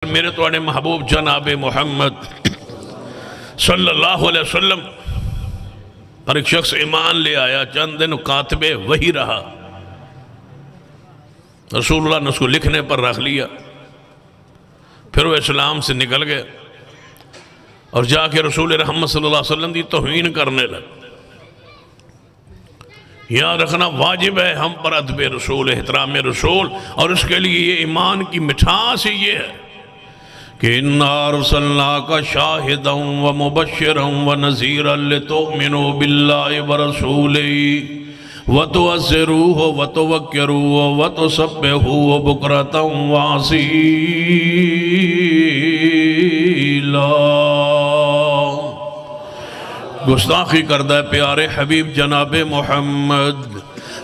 میرے توڑے محبوب جناب محمد صلی اللہ علیہ وسلم پر ایک شخص ایمان لے آیا، چند دن کاتب وہی رہا، رسول اللہ نے اس کو لکھنے پر رکھ لیا، پھر وہ اسلام سے نکل گئے اور جا کے رسول رحمت صلی اللہ علیہ وسلم کی توہین کرنے لگے۔ یاد رکھنا واجب ہے ہم پر ادب رسول، احترام رسول، اور اس کے لیے یہ ایمان کی مٹھاس ہی یہ ہے کہ اِنَّا أَرْسَلْنَاكَ شَاهِدًا وَمُبَشِّرًا وَنَذِيرًا لِتُؤْمِنُوا بِاللَّهِ وَرَسُولِهِ وَتُعَزِّرُوهُ وَتُوَقِّرُوهُ وَتُسَبِّحُوهُ بُكْرَةً وَأَصِيلًا۔ گستاخی کردہ پیارے حبیب جناب محمد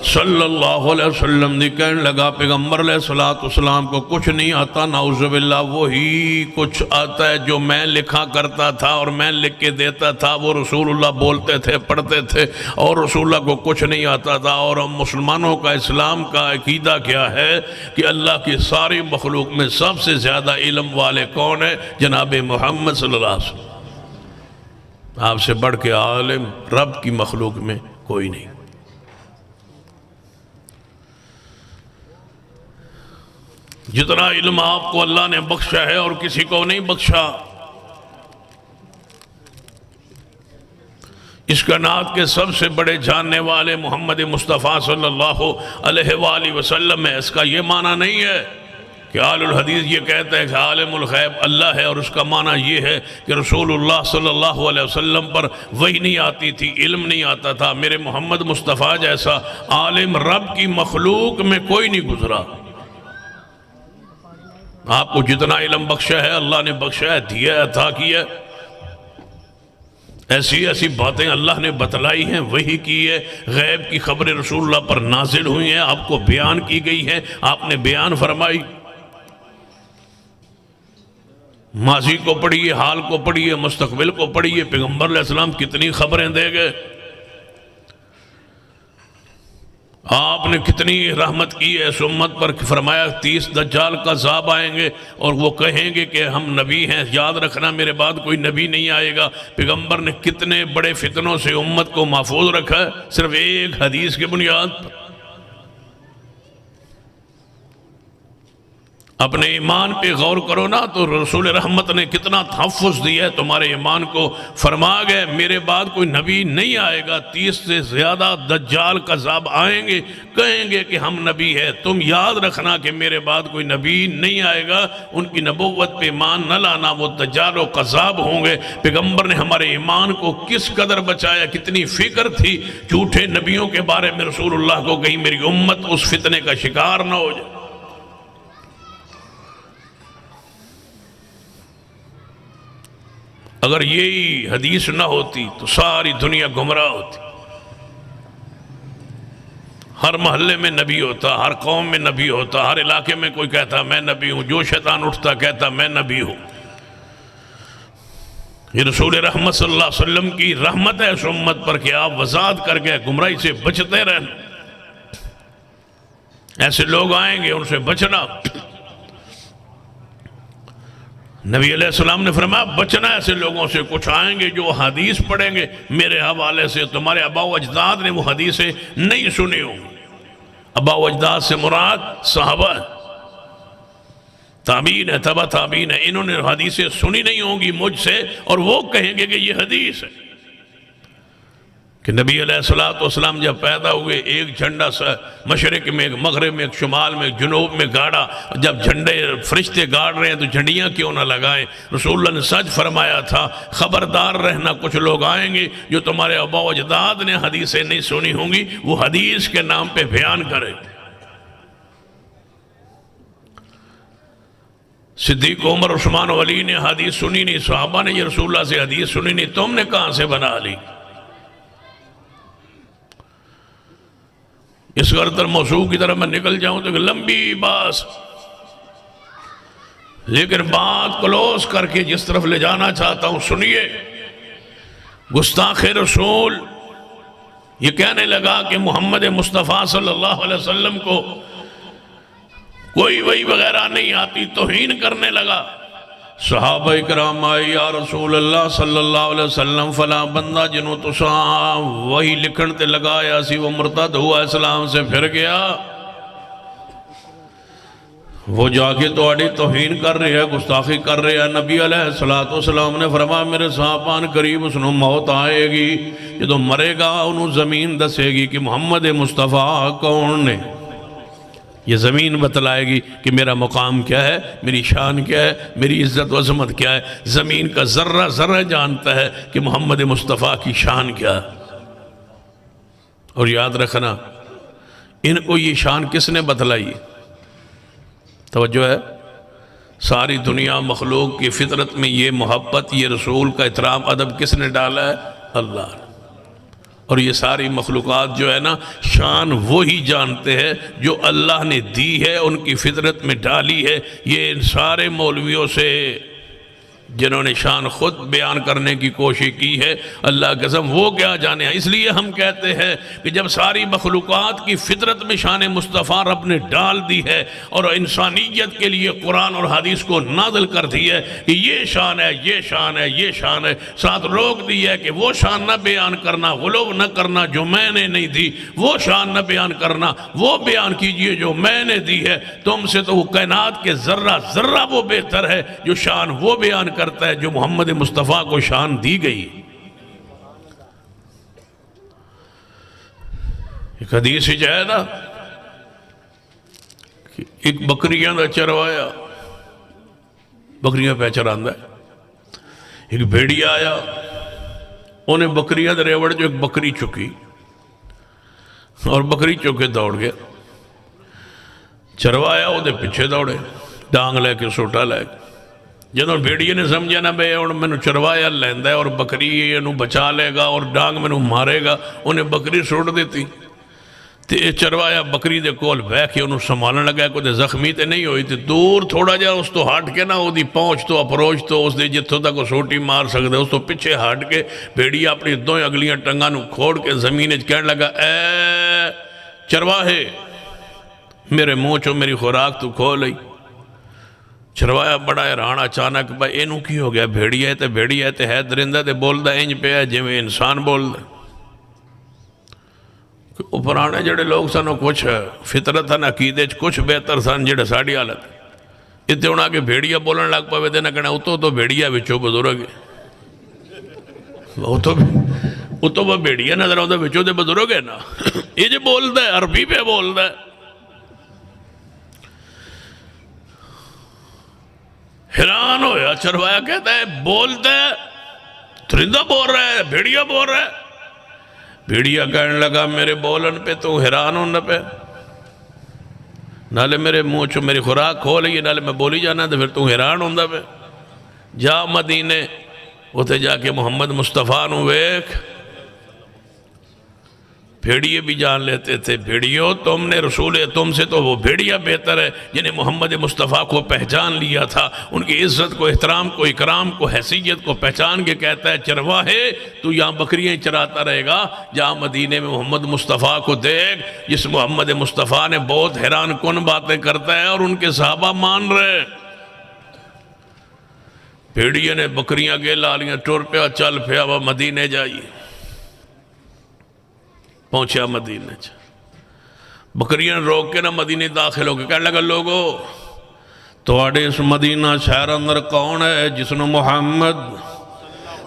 صلی اللہ علیہ وسلم نے کہنے لگا پیغمبر علیہ السلام کو کچھ نہیں آتا، نعوذ باللہ وہی کچھ آتا ہے جو میں لکھا کرتا تھا اور میں لکھ کے دیتا تھا، وہ رسول اللہ بولتے تھے، پڑھتے تھے، اور رسول اللہ کو کچھ نہیں آتا تھا۔ اور ہم مسلمانوں کا اسلام کا عقیدہ کیا ہے کہ اللہ کی ساری مخلوق میں سب سے زیادہ علم والے کون ہیں؟ جناب محمد صلی اللہ علیہ وسلم۔ آپ سے بڑھ کے عالم رب کی مخلوق میں کوئی نہیں۔ جتنا علم آپ کو اللہ نے بخشا ہے اور کسی کو نہیں بخشا، اس کائنات کے سب سے بڑے جاننے والے محمد مصطفیٰ صلی اللہ علیہ وآلہ وسلم ہے۔ اس کا یہ معنی نہیں ہے کہ اہل الحدیث یہ کہتے ہیں کہ عالم الغیب اللہ ہے، اور اس کا معنی یہ ہے کہ رسول اللہ صلی اللہ علیہ وسلم پر وحی نہیں آتی تھی، علم نہیں آتا تھا۔ میرے محمد مصطفیٰ جیسا عالم رب کی مخلوق میں کوئی نہیں گزرا۔ آپ کو جتنا علم بخشا ہے اللہ نے بخشا ہے، دیا ہے، عطا کیا ہے۔ ایسی ایسی باتیں اللہ نے بتلائی ہیں، وحی کی ہے، غیب کی خبریں رسول اللہ پر نازل ہوئی ہیں، آپ کو بیان کی گئی ہیں، آپ نے بیان فرمائی۔ ماضی کو پڑھیے، حال کو پڑھیے، مستقبل کو پڑھیے، پیغمبر علیہ السلام کتنی خبریں دے گئے، آپ نے کتنی رحمت کی ہے اس امت پر۔ فرمایا 30 دجال کا عذاب آئیں گے اور وہ کہیں گے کہ ہم نبی ہیں، یاد رکھنا میرے بعد کوئی نبی نہیں آئے گا۔ پیغمبر نے کتنے بڑے فتنوں سے امت کو محفوظ رکھا ہے صرف ایک حدیث کی بنیاد پر۔ اپنے ایمان پہ غور کرو نا تو رسول رحمت نے کتنا تحفظ دیا ہے تمہارے ایمان کو۔ فرما گئے میرے بعد کوئی نبی نہیں آئے گا، 30 سے زیادہ دجال قذاب آئیں گے، کہیں گے کہ ہم نبی ہیں۔ تم یاد رکھنا کہ میرے بعد کوئی نبی نہیں آئے گا، ان کی نبوت پہ ایمان نہ لانا، وہ دجال و قذاب ہوں گے۔ پیغمبر نے ہمارے ایمان کو کس قدر بچایا، کتنی فکر تھی جھوٹے نبیوں کے بارے میں رسول اللہ کو، کہیں میری امت اس فتنے کا شکار نہ ہو جائے۔ اگر یہی حدیث نہ ہوتی تو ساری دنیا گمراہ ہوتی۔ ہر محلے میں نبی ہوتا، ہر قوم میں نبی ہوتا، ہر علاقے میں کوئی کہتا میں نبی ہوں، جو شیطان اٹھتا کہتا میں نبی ہوں۔ یہ رسول رحمت صلی اللہ علیہ وسلم کی رحمت ہے اس امت پر کہ آپ وضاحت کر کے گمراہی سے بچتے رہنا۔ ایسے لوگ آئیں گے، ان سے بچنا۔ نبی علیہ السلام نے فرمایا بچنا ایسے لوگوں سے، کچھ آئیں گے جو حدیث پڑھیں گے میرے حوالے سے، تمہارے آبا و اجداد نے وہ حدیثیں نہیں سنی ہوں۔ آبا و اجداد سے مراد صحابہ تابعین ہے، تبع تابعین ہے، انہوں نے حدیثیں سنی نہیں ہوں گی مجھ سے، اور وہ کہیں گے کہ یہ حدیث ہے۔ کہ نبی علیہ السلام جب پیدا ہوئے ایک جھنڈا سا مشرق میں، ایک مغرب میں، ایک شمال میں، ایک جنوب میں گاڑا۔ جب جھنڈے فرشتے گاڑ رہے ہیں تو جھنڈیاں کیوں نہ لگائیں؟ رسول اللہ نے سچ فرمایا تھا، خبردار رہنا کچھ لوگ آئیں گے جو تمہارے آبا و اجداد نے حدیثیں نہیں سنی ہوں گی، وہ حدیث کے نام پہ بیان کریں گے۔ صدیق عمر عثمان و علی نے حدیث سنی نہیں، صحابہ نے یہ رسول اللہ سے حدیث سنی نہیں، تم نے کہاں سے بنا لی؟ اس غرض موضوع کی طرح میں نکل جاؤں تو لمبی بات، لیکن بات کلوز کر کے جس طرف لے جانا چاہتا ہوں سنیے۔ گستاخ رسول یہ کہنے لگا کہ محمد مصطفیٰ صلی اللہ علیہ وسلم کو کوئی وحی وغیرہ نہیں آتی، توہین کرنے لگا۔ صحابہ کرام آئے یا رسول اللہ صلی اللہ علیہ وسلم فلاں بندہ جنہوں تساں وہی لکھن تے لگایا سی وہ مرتد ہوا اسلام سے پھر گیا، وہ جا کے تواڈی توہین کر رہے ہیں، گستاخی کر رہے ہیں۔ نبی علیہ السلام نے فرمایا میرے صحابان قریب اس نو موت آئے گی، جدو مرے گا انہوں زمین دسے گی کہ محمد مصطفیٰ کون نے، یہ زمین بتلائے گی کہ میرا مقام کیا ہے، میری شان کیا ہے، میری عزت و عظمت کیا ہے۔ زمین کا ذرہ ذرہ جانتا ہے کہ محمد مصطفیٰ کی شان کیا ہے۔ اور یاد رکھنا ان کو یہ شان کس نے بتلائی؟ توجہ ہے، ساری دنیا مخلوق کی فطرت میں یہ محبت، یہ رسول کا احترام ادب کس نے ڈالا ہے؟ اللہ نے۔ اور یہ ساری مخلوقات جو ہے نا شان وہی جانتے ہیں جو اللہ نے دی ہے، ان کی فطرت میں ڈالی ہے۔ یہ ان سارے مولویوں سے جنہوں نے شان خود بیان کرنے کی کوشش کی ہے، اللہ قسم وہ کیا جانے ہیں۔ اس لیے ہم کہتے ہیں کہ جب ساری مخلوقات کی فطرت میں شان مصطفیٰ رب نے ڈال دی ہے اور انسانیت کے لیے قرآن اور حدیث کو نازل کر دی ہے کہ یہ شان ہے، یہ شان ہے، یہ شان ہے، ساتھ روک دی ہے کہ وہ شان نہ بیان کرنا، غلو نہ کرنا جو میں نے نہیں دی، وہ شان نہ بیان کرنا، وہ بیان کیجئے جو میں نے دی ہے۔ تم سے تو وہ کائنات کے ذرہ ذرہ وہ بہتر ہے جو شان وہ بیان کرتا ہے جو محمد مصطفیٰ کو شان دی گئی۔ ایک حدیث ہی ہے نا کہ ایک بکریاں دا چروایا، بکریاں پہ چراندہ ہے، ایک بھیڑیا آیا، انہیں بکریاں دا ریوڑ جو ایک بکری چکی اور بکری چکے دوڑ گیا، چروایا وہ دے پیچھے دوڑے، ڈانگ لے کے سوٹا لے کے۔ جدوں بھیڑیے نے سمجھا نا بے اور میں نو چروایا لیندہ ہے اور بکری یہ نو بچا لے گا اور ڈانگ میں نو مارے گا، انہیں بکری سوٹ دیتی۔ تے چروایا بکری دے کول بے کے انہوں سنبھالنے لگا، کوئی زخمی تے نہیں ہوئی تھی، دور تھوڑا جا اس تو ہٹ کے نا وہ دی پہنچ تو اپروچ تو اس دے جتوں تک وہ سوٹی مار سکتے، اس تو پچھے ہٹ کے بھیڑیا اپنی دو اگلیاں ٹنگاں نو کھوڑ کے زمین کہنے لگا اے چرواہے میرے منہ چو میری خوراک تو کھو لئی۔ چروایا بڑا حیران، اچانک بھائی اینو کی ہو گیا، بھیڑیا ہے درندہ تے بول دا انج پہ ہے جی میں انسان بول دا۔ پرانے جڑے لوگ سنو کچھ فطرت سن عقیدے کچھ بہتر سن جڑے ساڑی حالت اتنے ہونا کہ بھیڑیا بولن لگ پاوے تے نہ کہنا اتو تو بھیڑیا وچوں بزرگ ہے، اتو وہ بھیڑیا نظر آتا وچوں دے بزرگ ہے نا، یہ جو بول دا ہے عربی پہ بول دا ہے۔ حیران ہویا، چروایا کہتا ہے بولتا ہے درندہ بول رہا ہے، بھیڑیا بول رہا ہے۔ بھیڑیا کہنے لگا میرے بولن پہ تو حیران ہونا پہ، نالے میرے منہ چو میری خوراک کھو لئی، نالے میں بولی جانا تو پھر تو حیران ہونا پہ۔ جا مدینے ہوتے جا کے محمد مصطفیٰ نو ویکھ، بھیڑیے بھی جان لیتے تھے بھیڑیوں تم نے رسول ہے، تم سے تو وہ بھیڑیا بہتر ہے جنہیں محمد مصطفیٰ کو پہچان لیا تھا، ان کی عزت کو، احترام کو، اکرام کو، حیثیت کو پہچان کے کہتا ہے چرواہے تو یہاں بکریاں چراتا رہے گا، جہاں مدینے میں محمد مصطفیٰ کو دیکھ جس محمد مصطفیٰ نے بہت حیران کن باتیں کرتا ہے اور ان کے صحابہ مان رہے۔ بھیڑیے نے بکریاں کے لالیاں ٹور پیا چل پیا وہ مدینے جائیے، پہنچیا مدینہ چا، بکریاں روک کے نہ مدینہ داخل ہو کے کہنے لگا لوگو تواڈے اس مدینہ شہر اندر کون ہے جس نے محمد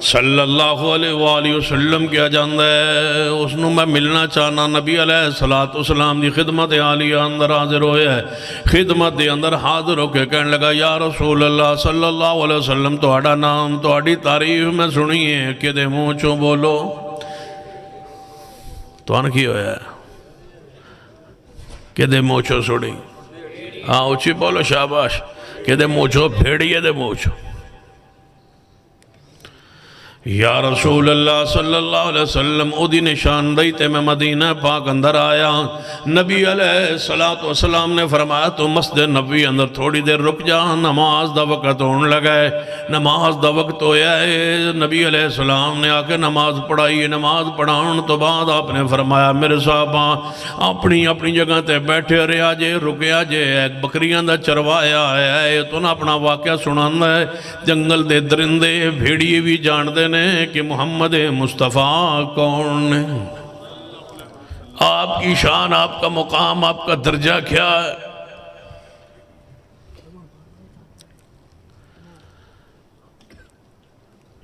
صلی اللہ علیہ وآلہ وسلم کیا جاندہ ہے، اس نے میں ملنا چاہنا۔ نبی علیہ السلام دی خدمت عالیہ اندر حاضر ہویا ہے، خدمت دے اندر حاضر ہو کے کہنے لگا یا رسول اللہ صلی اللہ علیہ وسلم تواڈا نام تواڈی تعریف میں سنی ہے کہ دے منہ چوں بولو۔ تو ان کی ہویا ہے کہ دے موچو سڑی، ہاں اچھی بولو شاباش، کہ دے موچو بھیڑیے دے موچو۔ یا رسول اللہ صلی اللہ علیہ وسلم او دی نشاندہی تے میں مدینہ پاک اندر آیا. نبی علیہ السلام نے فرمایا تو مسجد نبی اندر تھوڑی دیر رک جا، نماز دا وقت ہون لگا ہے. نماز دا وقت ہویا ہے. نبی علیہ السلام نے آ کے نماز پڑھائی. نماز پڑھان تو بعد آپ نے فرمایا میرے صحابہ اپنی اپنی جگہ تے بیٹھے رہا جے، رکیا جے. ایک بکریاں دا چروایا ہے تو نہ اپنا واقعہ سنانا ہے. جنگل دے درندے بھیڑی بھی جان دے کہ محمد مصطفیٰ کون ہے، آپ کی شان، آپ کا مقام، آپ کا درجہ کیا ہے.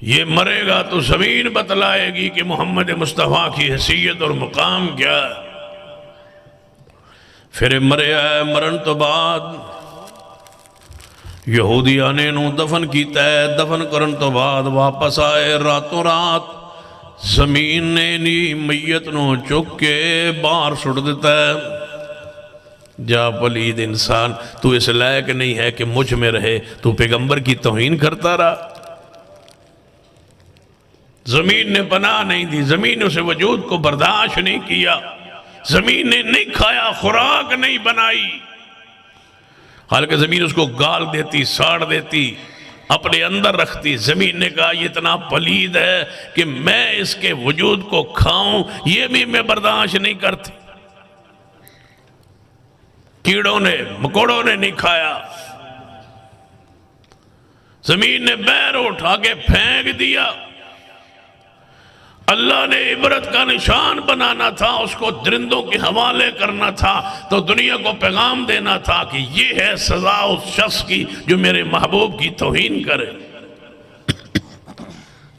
یہ مرے گا تو زمین بتلائے گی کہ محمد مصطفیٰ کی حیثیت اور مقام کیا ہے. پھر مرے آئے. مرن تو بعد یہودیاں نے انہوں دفن کیتا ہے. دفن کرن تو بعد واپس آئے. راتوں رات زمین نے نہیں میت نو چک کے باہر سٹ دیتا ہے. جا پلید انسان، تو اس لائق نہیں ہے کہ مجھ میں رہے، تو پیغمبر کی توہین کرتا رہا. زمین نے پناہ نہیں دی، زمین نے اسے وجود کو برداشت نہیں کیا، زمین نے نہیں کھایا، خوراک نہیں بنائی. حالانکہ زمین اس کو گال دیتی، ساڑ دیتی، اپنے اندر رکھتی. زمین نے کہا یہ اتنا پلید ہے کہ میں اس کے وجود کو کھاؤں یہ بھی میں برداشت نہیں کرتی. کیڑوں نے مکوڑوں نے نہیں کھایا. زمین نے بیر اٹھا کے پھینک دیا. اللہ نے عبرت کا نشان بنانا تھا، اس کو درندوں کے حوالے کرنا تھا، تو دنیا کو پیغام دینا تھا کہ یہ ہے سزا اس شخص کی جو میرے محبوب کی توہین کرے.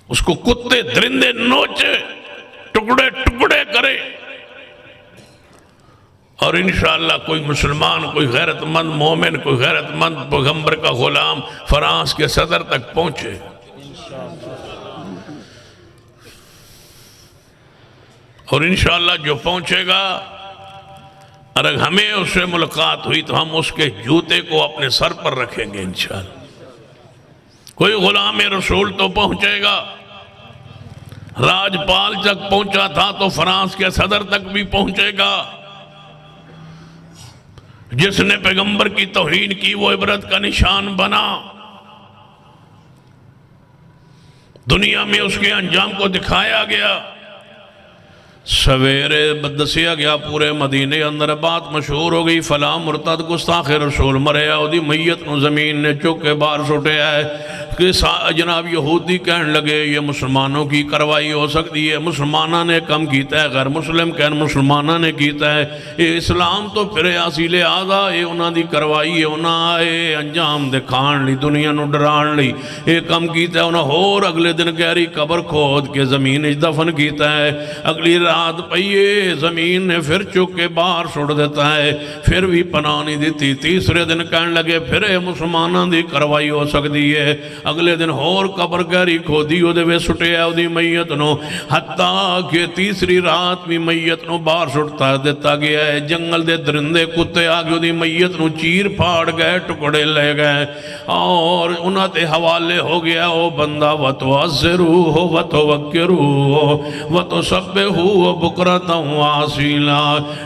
اس کو کتے درندے نوچے، ٹکڑے ٹکڑے کرے. اور انشاءاللہ کوئی مسلمان، کوئی غیرت مند مومن، کوئی غیرت مند پیغمبر کا غلام فرانس کے صدر تک پہنچے. اور انشاءاللہ جو پہنچے گا، اگر ہمیں اس سے ملاقات ہوئی تو ہم اس کے جوتے کو اپنے سر پر رکھیں گے انشاءاللہ. کوئی غلام رسول تو پہنچے گا. راجپال تک پہنچا تھا تو فرانس کے صدر تک بھی پہنچے گا. جس نے پیغمبر کی توہین کی وہ عبرت کا نشان بنا. دنیا میں اس کے انجام کو دکھایا گیا. سویرے دسیا گیا پورے مدینے اندر بات مشہور ہو گئی، فلاں مرتد گستاخ رسول مریا، دی میت نو زمین نے چک کے باہر سٹے آئے. کہ جناب یہودی کہنے لگے یہ مسلمانوں کی کروائی ہو سکتی ہے، مسلمانہ نے کم کیتا ہے، غیر مسلم کہنے مسلمانہ نے کیتا ہے. یہ اسلام تو پھر اصیل آدھا یہ انہاں دی کروائی ہے، انہاں آئے انجام دکھان لی، دنیا نو ڈران لی. یہ کم کیتا ہے انہاں اور اگلے دن گہری قبر کھود کے زمین دفن کیتا ہے. اگلی رات پئیے زمین نے پھر چک کے باہر سٹ دیتا ہے، پھر بھی پناہ نہیں دیتی. تیسرے دن کہنے لگے پھر یہ مسلمانہ دی کروائی ہو سکتی ہے. اگلے دن اور قبر گہری کھودی او دے وے سٹے او دی میت نو، حتیٰ کہ تیسری رات بھی میت نو باہر سٹتا دیتا گیا ہے. جنگل دے درندے کتے آگے او دی میت نو چیر پھاڑ گئے، ٹکڑے لے گئے اور انہاں تے حوالے ہو گیا او بندہ وَتُعَزِّرُوهُ وَتُوَكِّرُوهُ وَتُسَبِّحُوهُ بُكْرَةً وَأَصِيلًا.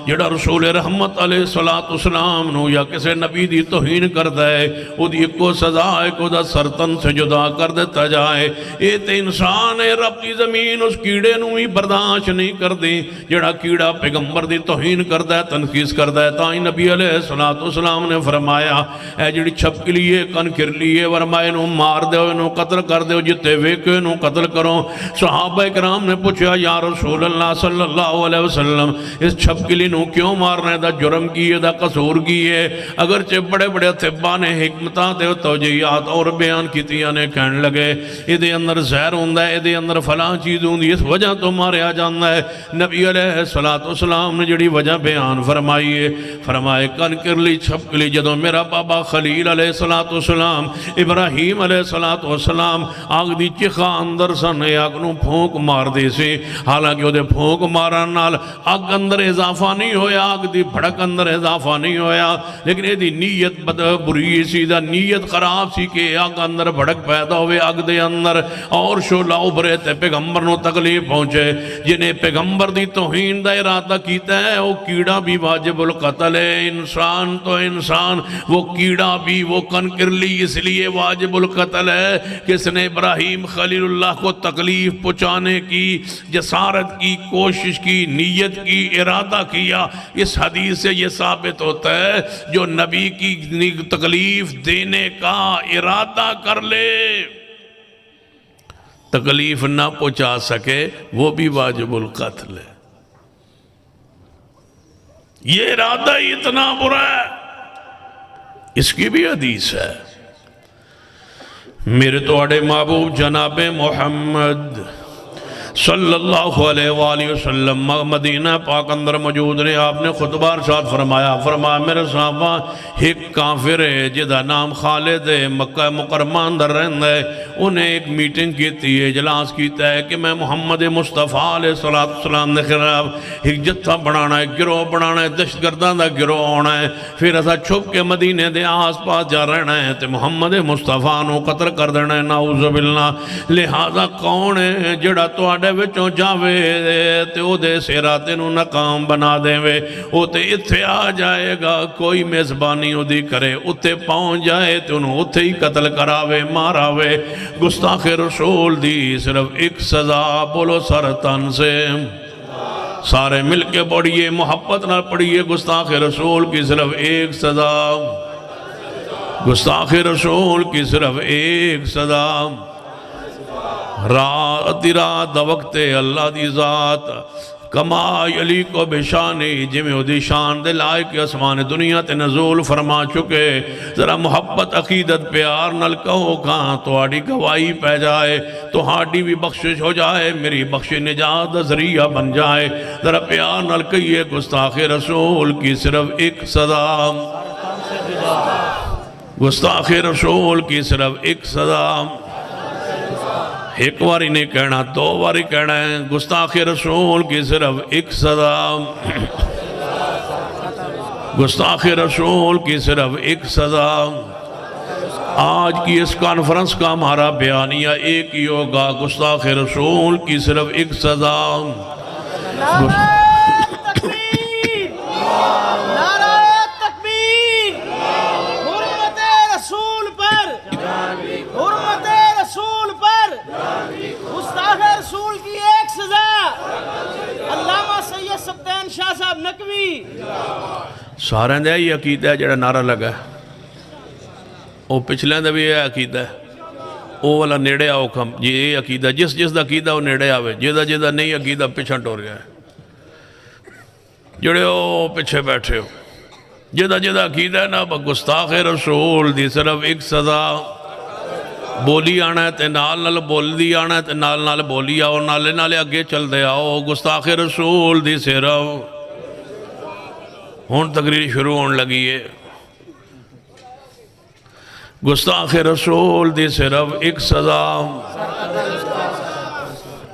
جڑا رسول رحمت علیہ السلام نو یا کسے نبی دی توہین کردا ہے او دی کو سزا ہے کو دا سرتن سے جدا کر دیتا جائے. اے تے انسان ہے، رب کی زمین اس کیڑے نو ہی برداشت نہیں کر دی جڑا کیڑا پیغمبر دی توہین کردا ہے، تنقیص کردا ہے. تائیں نبی علیہ السلام نے فرمایا اے جڑی چھپکلی ہے، کن کرلی ہے، ورمائے نو مار دے نو قتل کر دے، جتے ویکے نو قتل کرو. صحابہ کرام نے پوچھا یا رسول اللہ صلی اللہ علیہ وسلم اس چھپکلی نو کیوں مارنے دا جرم کی ہے، دا قصور کی ہے؟ اگرچہ بڑے بڑے طباء نے حکمتاں تے توجیہات اور بیان کیتیاں نے کہنے لگے ادھے اندر زہر ہوندہ ہے، ادھے اندر فلاں چیز ہوندی، اس وجہ تو ماریا جاندہ ہے. نبی علیہ السلام نے جڑی وجہ بیان فرمائیے، فرمائے کن کرلی چھپکلی جدو میرا بابا خلیل علیہ السلام ابراہیم علیہ السلام آگ دی چخا اندر سن آگ نو پھونک مار دے سے. حالانکہ وہ دے پھونک مارن نال آگ اندر اضافہ نہیں ہویا، آگ دی بھڑک اندر اضافہ نہیں ہویا، لیکن یہ دی نیت بری سی، دا نیت خراب سی کہ آگ اندر بھڑک بھڑک پیدا ہوئے اگ دے اندر اور شعلہ ابھرے تے پیغمبر نو تکلیف پہنچے جنہیں پیغمبر دی توہین دا ارادہ کیتا ہے وہ کیڑا بھی واجب القتل ہے انسان تو انسان وہ کیڑا بھی وہ کنکرلی اس لیے واجب القتل ہے کہ اس نے ابراہیم خلیل اللہ کو تکلیف پہنچانے کی جسارت کی کوشش کی نیت کی ارادہ کیا اس حدیث سے یہ ثابت ہوتا ہے جو نبی کی تکلیف دینے کا ارادہ کر لے تکلیف نہ پہنچا سکے وہ بھی واجب القتل ہے یہ ارادہ ہی اتنا برا ہے اس کی بھی حدیث ہے میرے توڑے محبوب جناب محمد صلی اللہ علیہ وآلہ وسلم مدینہ پاک اندر موجود نے آپ نے خطبہ ارشاد فرمایا میرے صحابہ ایک کافر ہے جدا نام خالد ہے مکہ مکرمہ اندر رہن ہے انہیں ایک میٹنگ کیتی ہے اجلاس کیتا ہے کہ میں محمد مصطفیٰ علیہ السلام نے خلاف ایک جتھا بنانا ہے گروہ بنانا ہے دہشت گردان دا گروہ ہونا ہے پھر ایسا چھپ کے مدینے دے آس پاس جا رہنا ہے تو محمد مصطفیٰ نو قتل کر دینا ہے نعوذ باللہ لہذا کون ہے جڑا تو آڈے وچوں جاوے تے او دے سیراتے نو ناکام بنا دے وے او تے اتھے آ جائے گا کوئی میزبانی او دی کرے اتھے پہنچ جائے تے انہوں اتھے ہی قتل کراوے ماراوے گستاخ رسول دی صرف ایک سزا بولو سرطان سے سارے مل کے پڑھئے محبت نہ پڑھئے گستاخ رسول کی صرف ایک سزا گستاخ رسول کی صرف ایک سزا رات رات وقت اللہ دی ذات کما علی کو بشانی جمع دی شان دے لائق اسمان دنیا تے نزول فرما چکے ذرا محبت عقیدت پیار نل کہو کہاں تو آڑی گواہی پہ جائے تو ہاڑی بھی بخشش ہو جائے میری بخش نجات ذریعہ بن جائے ذرا پیار نل کہیے گستاخ رسول کی صرف ایک سزا گستاخ رسول کی صرف ایک سزا ایک باری نہیں کہنا دو باری کہنا ہے گستاخ رسول کی صرف ایک سزا گستاخ رسول کی صرف ایک سزا آج کی اس کانفرنس کا ہمارا بیانیہ ایک ہی ہوگا گستاخ رسول کی صرف ایک سزا شاہ صاحب نقوی سارے دے یہ عقیدہ ہے جڑا نعرہ لگا ہے وہ پچھلے دے بھی یہ عقیدہ ہے وہ والا نیڑے آؤ کم یہ عقیدہ جس دا عقیدہ وہ نیڑے آوے جدہ نہیں عقیدہ پیچھا ٹور گیا ہے جڑے وہ پیچھے بیٹھے ہو جدہ عقیدہ ہے نا گستاخ رسول دی صرف ایک سزا بولی آنا ہے تے نال نال بول دی آنا ہے تے نال نال بولی آؤ نالے نالے اگے چل دے آؤ گستاخ رسول دی صرف ہون تقریر شروع ہون لگی ہے گستاخ رسول دی صرف ایک سزا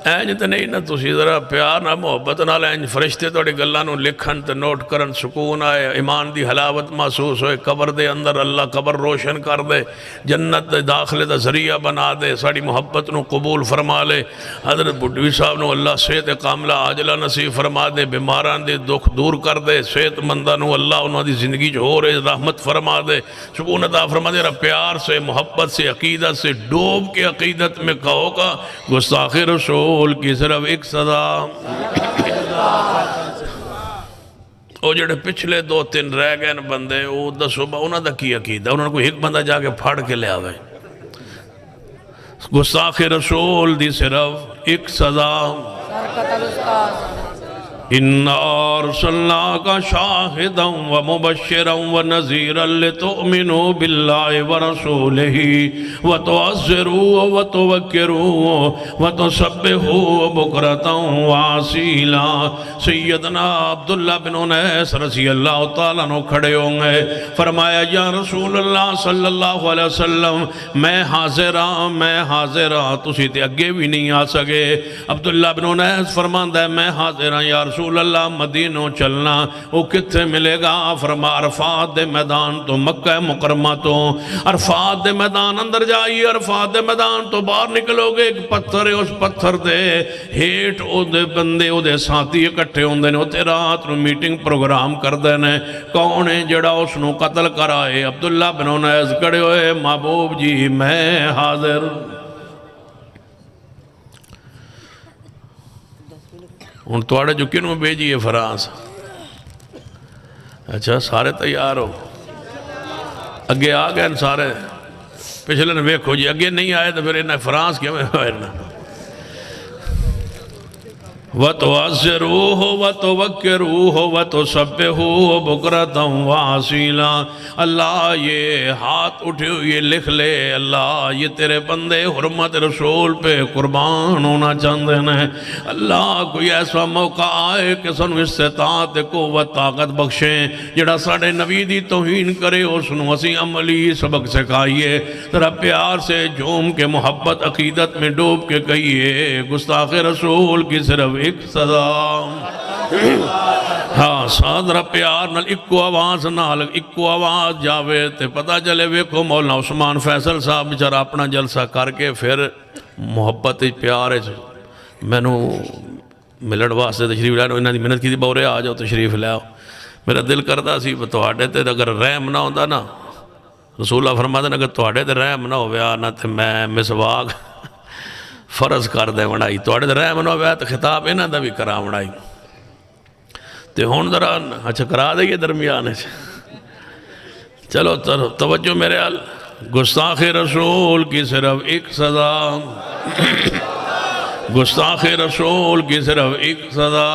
اینج تے نہیں نا تسی ذرا پیار نہ محبت نہ لینج فرشتے توڑی گلانو لکھن تے نوٹ کرن سکون آئے ایمان دی حلاوت محسوس ہوئے قبر دے اندر اللہ قبر روشن کر دے جنت دے داخلے دا ذریعہ بنا دے ساڑی محبت نو قبول فرما لے حضرت بڑھوی صاحب نو اللہ صحت کاملہ عاجلہ نصیب فرما دے بیماران دے دکھ دور کر دے صحت مندہ نو اللہ انہوں دی زندگی جو ہو رہے رحمت فرما دے سکون عطا فرما دے پیار سے محبت سے عقیدت سے ڈوب کے عقیدت میں کہو گا گستاخ رسول کی صرف ایک سزا او جڑے پچھلے دو تین رہ گئے بندے او دا صبح انہوں دا کی عقیدہ انہوں نے کوئی ایک بندہ جا کے پھاڑ کے لے آوے گستاخ رسول دی صرف ایک سزا اِنَّا أَرْسَلْنَاكَ شَاهِدًا وَمُبَشِّرًا وَنَذِيرًا لِتُؤْمِنُوا بِاللَّهِ وَرَسُولِهِ وَتُعَزِّرُوهُ وَتُوَكِّرُوهُ وَتُسَبِّحُوهُ بُكْرَةً وَأَصِيلًا سیدنا عبداللہ بن انیس رضی اللہ تعالیٰ عنہ کھڑے ہوں گے فرمایا یا رسول اللہ صلی اللہ علیہ وسلم میں حاضر ہاں تسی تے اگے بھی نہیں آ سکے عبداللہ بن انیس فرماندہ ہے میں حاضر ہاں یا رسول اللہ مدینوں چلنا وہ کتھے ملے گا؟ فرما عرفات دے میدان تو مکہ مکرمہ تو عرفات دے میدان اندر جائیے، عرفات دے میدان تو باہر نکلو گے، ایک پتھر ہے، اس پتھر دے ہیٹ او دے بندے او دے ساتھی اکٹھے ہوندے نے، ہوتے رات نو میٹنگ پروگرام کر دینے کون ہے جڑا اس نو قتل کرائے؟ عبداللہ بن انیس کڑے ہوئے، محبوب جی میں حاضر۔ ان توڑے جو کنوں بھیجیے فرانس؟ اچھا سارے تیار ہو؟ اگے آ گئے سارے؟ پچھلے نے ویکھو جی اگے نہیں آئے تو پھر انہیں فرانس کیا میں ہوئے نا؟ وَتُعَزِّرُوهُ وَتُوَكِّرُوهُ وَتُسَبِّحُوهُ بُكْرَةً وَأَصِيلًا۔ اللہ یہ ہاتھ اٹھے ہوئے لکھ لے، اللہ یہ تیرے بندے حرمت رسول پہ قربان ہونا چاہتے ہیں۔ اللہ کوئی ایسا موقع آئے کہ سنو استطاعت قوت طاقت بخشیں، جڑا ساڑھے نبی دی توہین کرے اس نو اسی عملی سبق سکھائیے، ذرا پیار سے جھوم کے محبت عقیدت میں ڈوب کے کہیے گستاخ رسول کی صرف ایک صدا، ہاں سادرہ پیار نال اکو آواز نال اکو آواز جاوے تے پتہ چلے ویکھو مولانا عثمان فیصل صاحب بچارا اپنا جلسہ کر کے پھر محبت پیار میں نو ملن واسطے تشریف لے انہاں دی محنت کی بورے آ جاؤ تشریف لے آؤ۔ میرا دل کردا سی تواڈے تے اگر رحم نہ ہوندا نا، رسول اللہ فرماتے ہیں اگر تواڈے تے رحم نہ ہویا نا تے میں مسواک فرض کر دے بنائی، توڑے در رحم نہ ہویا تو خطاب انہاں دا بھی کرا بنائی تے ہون ذرا اچھا کرا دے یہ درمیانے سے۔ چلو توجہ میرے حال، گستاخ رسول کی صرف ایک سزا، گستاخ رسول کی صرف ایک سزا،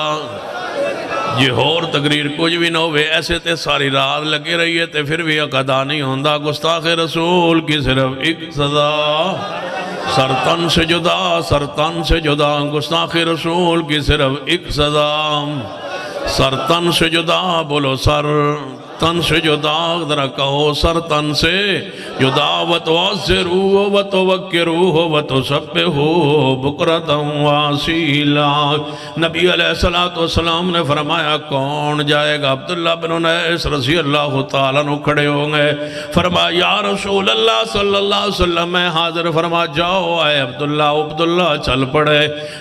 یہ اور تقریر کچھ بھی نہ ہوئے ایسے تے ساری رات لگے رہیے تے پھر بھی اقدا نہیں ہوندہ۔ گستاخ رسول کی صرف ایک سزا، سرطن سے جدا، سرطن سے جدا، گستاخ رسول کی صرف ایک سزا، سرطن سے جدا، بولو سرطن سے جدا، ذرا کہو سرطن سے جدا، وَتُعَزِّرُوهُ وَتُوَكِّرُوهُ وَتُسَبِّحُوهُ بُكْرَةً وَأَصِيلًا۔ نبی علیہ السلام نے فرمایا کون جائے گا؟ عبداللہ بن انیس رضی اللہ تعالیٰ عنہ کھڑے ہوں گے، فرمایا یا رسول اللہ صلی اللہ علیہ وسلم میں حاضر، فرمایا جاؤ آئے عبداللہ چل پڑے،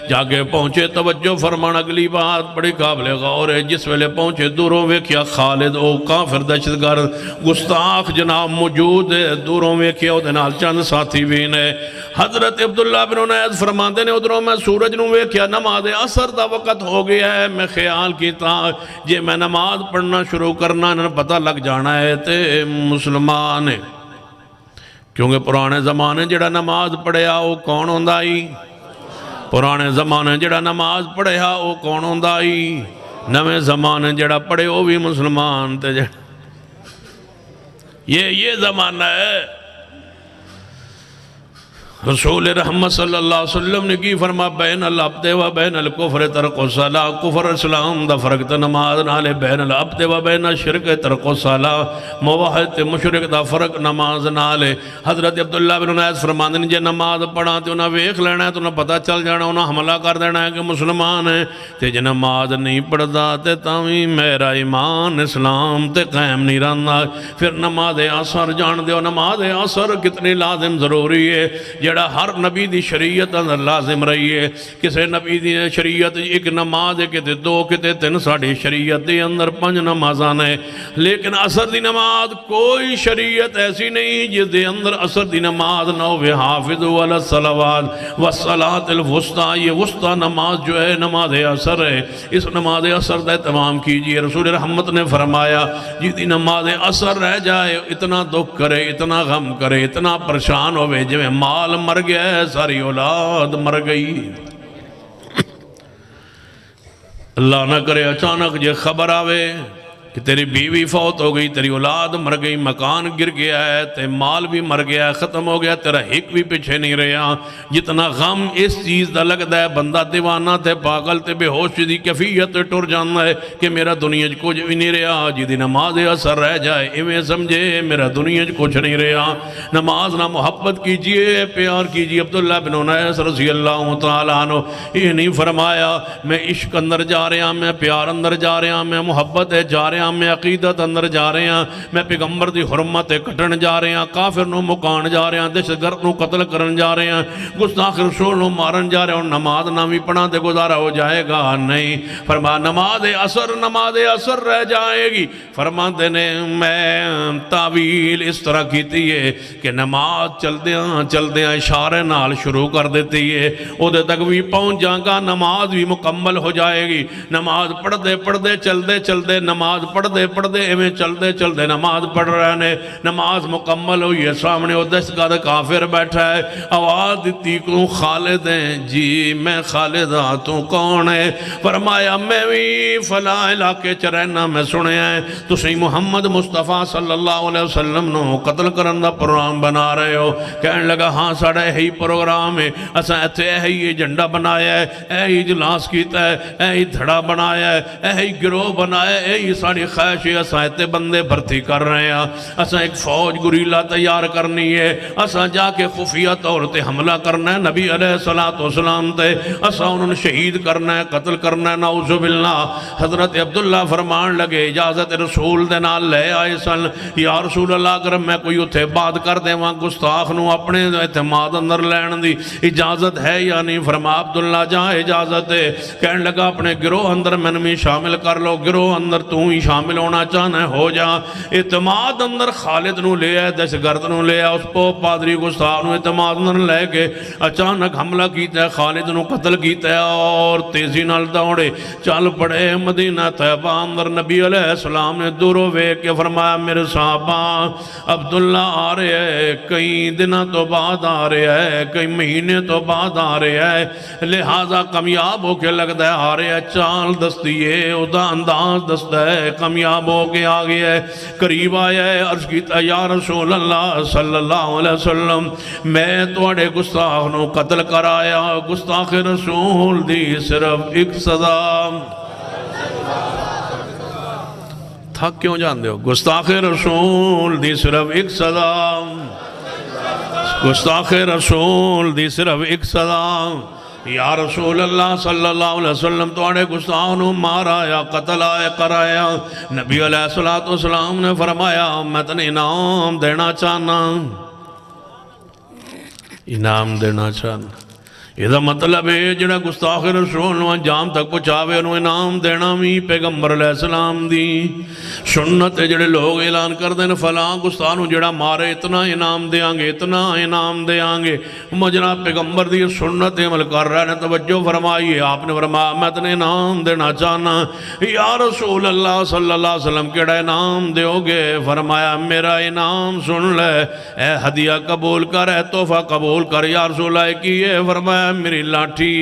جاگے پہنچے، توجہ فرمان اگلی بات بڑی قابل غور ہے، جس ویلے پہنچے دوروں ویکھیا خالد او کافر دہشتگرد گستاخ جناب موجود ہے، دوروں ویکھیا او دنال چند ساتھی بھی نے۔ حضرت عبداللہ بن انیس فرماندے نے ادھروں میں سورج نو ویکھیا، نماز اثر دا وقت ہو گیا ہے، میں خیال کیتا جے میں نماز پڑھنا شروع کرنا انہیں پتہ لگ جانا ہے تے مسلمان ہے، کیونکہ پرانے زمانے جڑا نماز پڑھیا وہ کون ہوندائی؟ پرانے زمانے جڑا نماز پڑھیا وہ کون ہوندائی؟ نویں زمانے جڑا پڑھے وہ بھی مسلمان تے یہ زمانہ ہے۔ رسول رحمت صلی اللہ علیہ وسلم نے کی فرما بین العبد و بین الکفر ترک الصلاۃ، کفر اسلام دا فرق تا نماز نالے، بین العبد و بین الشرک ترک الصلاۃ، موحد مشرک دا فرق نماز نالے۔ حضرت عبداللہ بن انیس فرماندے نے جے نماز پڑھا تے انہاں ویکھ لینا ہے تو انہاں پتہ چل جانا، انہاں حملہ کر دینا ہے کہ مسلمان ہے، تے جے نماز نہیں پڑھدا تے تاویں میرا ایمان اسلام تے قائم نہیں رہندا۔ پھر نماز عصر جان دیو، نماز عصر کتنی لازم ضروری ہے، جڑا ہر نبی دی شریعت اندر لازم رہی ہے۔ کسے نبی دی شریعت ایک نماز ہے، کتے دو کتے تین، ساڑھی شریعت دی اندر 5 نمازاں ہیں، لیکن عصر دی نماز کوئی شریعت ایسی نہیں جس دے اندر عصر دی نماز نہ ہوئے۔ حافظوا علی الصلوات والصلاۃ الوسطیٰ، یہ وسطیٰ نماز جو ہے نماز عصر ہے، اس نماز عصر دا اہتمام کیجئے۔ رسول رحمت نے فرمایا جس دی نماز عصر رہ جائے اتنا دکھ کرے، اتنا غم کرے، اتنا پریشان ہوئے جو مال مر گیا ہے، ساری اولاد مر گئی۔ اللہ نہ کرے اچانک یہ خبر آوے کہ تیری بیوی فوت ہو گئی، تیری اولاد مر گئی، مکان گر گیا ہے، تے مال بھی مر گیا ہے، ختم ہو گیا، تیرا ہک بھی پیچھے نہیں رہا۔ جتنا غم اس چیز دا لگتا ہے، بندہ دیوانہ تے پاگل تے بے ہوش دی کیفیت ٹر جانا ہے کہ میرا دنیا کچھ بھی نہیں رہا۔ جی دی نماز اثر رہ جائے ایویں سمجھے میرا دنیا کچھ نہیں رہا۔ نماز نہ محبت کیجئے، پیار کیجئے۔ عبداللہ بن انیس رضی اللہ تعالیٰ عنہ یہ نہیں فرمایا میں عشق اندر جا رہا ہوں، میں پیار اندر جا رہا ہوں، میں محبت جا رہا ہوں، میں عقیدت اندر جا رہا ہوں، میں پیغمبر دی حرمت کٹن جا رہا ہوں، کافر نو مکان جا رہا ہوں، دہشت گرد نو قتل کرن جا رہا ہوں، گستاخ رسول نو مارن جا رہا ہوں۔ نماز نہ بھی پڑھا تے گزارا ہو جائے گا نہیں۔ فرمایا نماز اثر رہ جائے گی۔ فرماتے نے میں تعویل اس طرح کیتی ہے کہ نماز چلدیاں اشارے نال شروع کر دیتی ہے، او دے تک بھی پہنچ جاں گا، نماز بھی مکمل ہو جائے گی۔ نماز پڑھدے چلدے نماز پڑھدے ایویں چلدے نماز پڑھ رہے نے، نماز مکمل ہوئی ہے، سامنے وہ دہشتگرد کافر بیٹھا ہے، آواز دیتی کو خالد ہیں؟ جی میں خالد ہاں، تو کون ہے؟ فرمایا میں بھی فلاں علاقے چ رہنا، میں سنے ہیں تسی محمد مصطفیٰ صلی اللہ علیہ وسلم نو قتل کرن دا پروگرام بنا رہے ہو۔ کہنے لگا ہاں ساڑا یہی پروگرام ہے، اساں ایتھے یہی جھنڈا بنایا ہے، یہی اجلاس کیتا ہے، یہی دھڑا بنایا ہے، یہی گروہ بنایا ہے، یہی ساڑی خواہش ہے، اساں ایتھے بندے بھرتی کر رہے ہیں، اساں ایک فوج گریلا تیار کرنی ہے، اساں جا کے خفیہ طور تے حملہ کرنا ہے نبی علیہ السلام تے، اساں انہوں شہید کرنا ہے، قتل کرنا ہے، نعوذ باللہ۔ حضرت عبداللہ فرمان لگے اجازت رسول دے نال لے آئے سن، یا رسول اللہ اگر میں کوئی اتھے بات کر دے وہاں گستاخ نو اپنے اعتماد اندر لین دی اجازت ہے یا نہیں؟ فرما عبداللہ جہاں اجازت ہے۔ کہنے لگا اپنے گروہ اندر میں بھی شامل کر لو، گروہ اندر تو ہی شامل ہونا چاہنا ہے ہو جا۔ اعتماد اندر خالد نو لے آئے، دہشت گرد نو لے آئے، اس پو پادری گستاخ نو اعتماد اندر لے کے اچانک حملہ کیتا ہے، خالد نو قتل کیتا ہے اور تیزی نال دوڑے چل پڑے مدینہ طیبہ اندر۔ نبی علیہ السلام نے دورو ویکھ کے فرمایا میرے صحابہ عبداللہ آ رہے ہیں، کئی دنوں تو بعد آ رہے ہیں، کئی مہینے تو بعد آ رہے ہیں، لہذا کامیاب ہو کے لگتا ہے آ رہے ہیں، چال دستی ہے، ادا انداز دستا ہے، کامیاب ہو کے آگے ہے، قریب آیا ہے۔ عرض کیتا یا رسول اللہ صلی اللہ علیہ وسلم میں توڑے گستاخ نو قتل کر آیا، گستاخ رسول دی صرف ایک سزا۔ تھک کیوں جان دے ہو؟ گستاخ رسول دی صرف ایک سزا، گستاخ رسول دی صرف ایک سزا۔ یا رسول اللہ صلی اللہ علیہ وسلم توڑے گستاخ نو مارا یا قتل آئے کرایا۔ نبی علیہ السلام نے فرمایا میں تنہیں انعام دینا چاہنا، انعام دینا چاہنا۔ یہ مطلب ہے جڑا گستاخ رسول نو انجام تک پہنچاوے انہوں انعام دینا بھی پیغمبر علیہ السلام دی سنت ہے۔ جڑے لوگ اعلان کر دیں فلاں گستاخ نو جڑا مارے اتنا انعام دیاں گے، اتنا انعام دیاں گے، جناب پیغمبر دی سنت عمل کر رہے ہیں۔ توجہ فرمائیے، آپ نے فرمایا میں تنہیں انعام دینا چاہنا۔ یا رسول اللہ صلی اللہ علیہ وسلم کیڑا انعام دیو گے؟ فرمایا میرا انعام سن لے، اے ہدیہ قبول کر، اے تحفہ قبول کر۔ یا رسول اللہ کی ہے؟ فرمایا میری لاٹھی،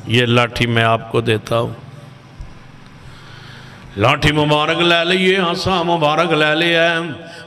یہ لاٹھی میں آپ کو دیتا ہوں۔ لاٹھی مبارک لے لیے، عصا مبارک لے لیا۔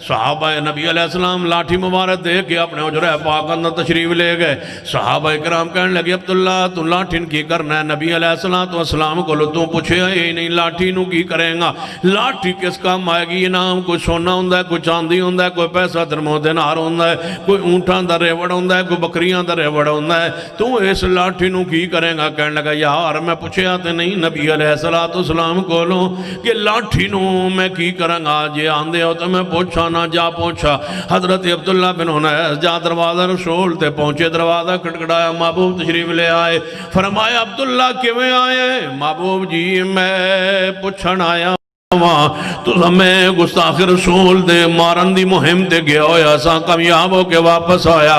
صحابہ نبی علیہ السلام لاٹھی مبارک دے کے اپنے حجرہ پاک اندر تشریف لے گئے۔ صحابہ کرام کہنے لگے عبداللہ تو لاٹھین کی کرنا ہے؟ نبی علیہ السلام کو لو تو پوچھے یہ نہیں لاٹھی نو کی کریں گا؟ لاٹھی کس کام آئے گی؟ انعام کوئی سونا ہوندہ ہے، کوئی چاندی ہوندہ ہے، کوئی پیسہ درمو دینار ہوندہ ہے، کوئی اونٹاں دا ریوڑ ہوندہ ہے، کوئی بکریاں دا ریوڑ ہوندہ ہے، تو اس لاٹھی نو کی کریں گا؟ کہنے لگا یار میں پوچھے آتے نہیں نبی علیہ السلام کو لو کہ لاٹھی نو میں کی کریں گا؟ جے آندے ہو تو میں پوچھا نہ جا پہنچا۔ حضرت عبداللہ بن انیس جا دروازہ رسول تے پہنچے، دروازہ کھٹکھٹایا، محبوب تشریف لے آئے۔ فرمایا عبداللہ کیویں آئے؟ محبوب جی میں پوچھن آیا تو ہمیں گستاخ رسول دے مارن دی مہم تے گیا ہویا سا، کامیاب ہو کے واپس آیا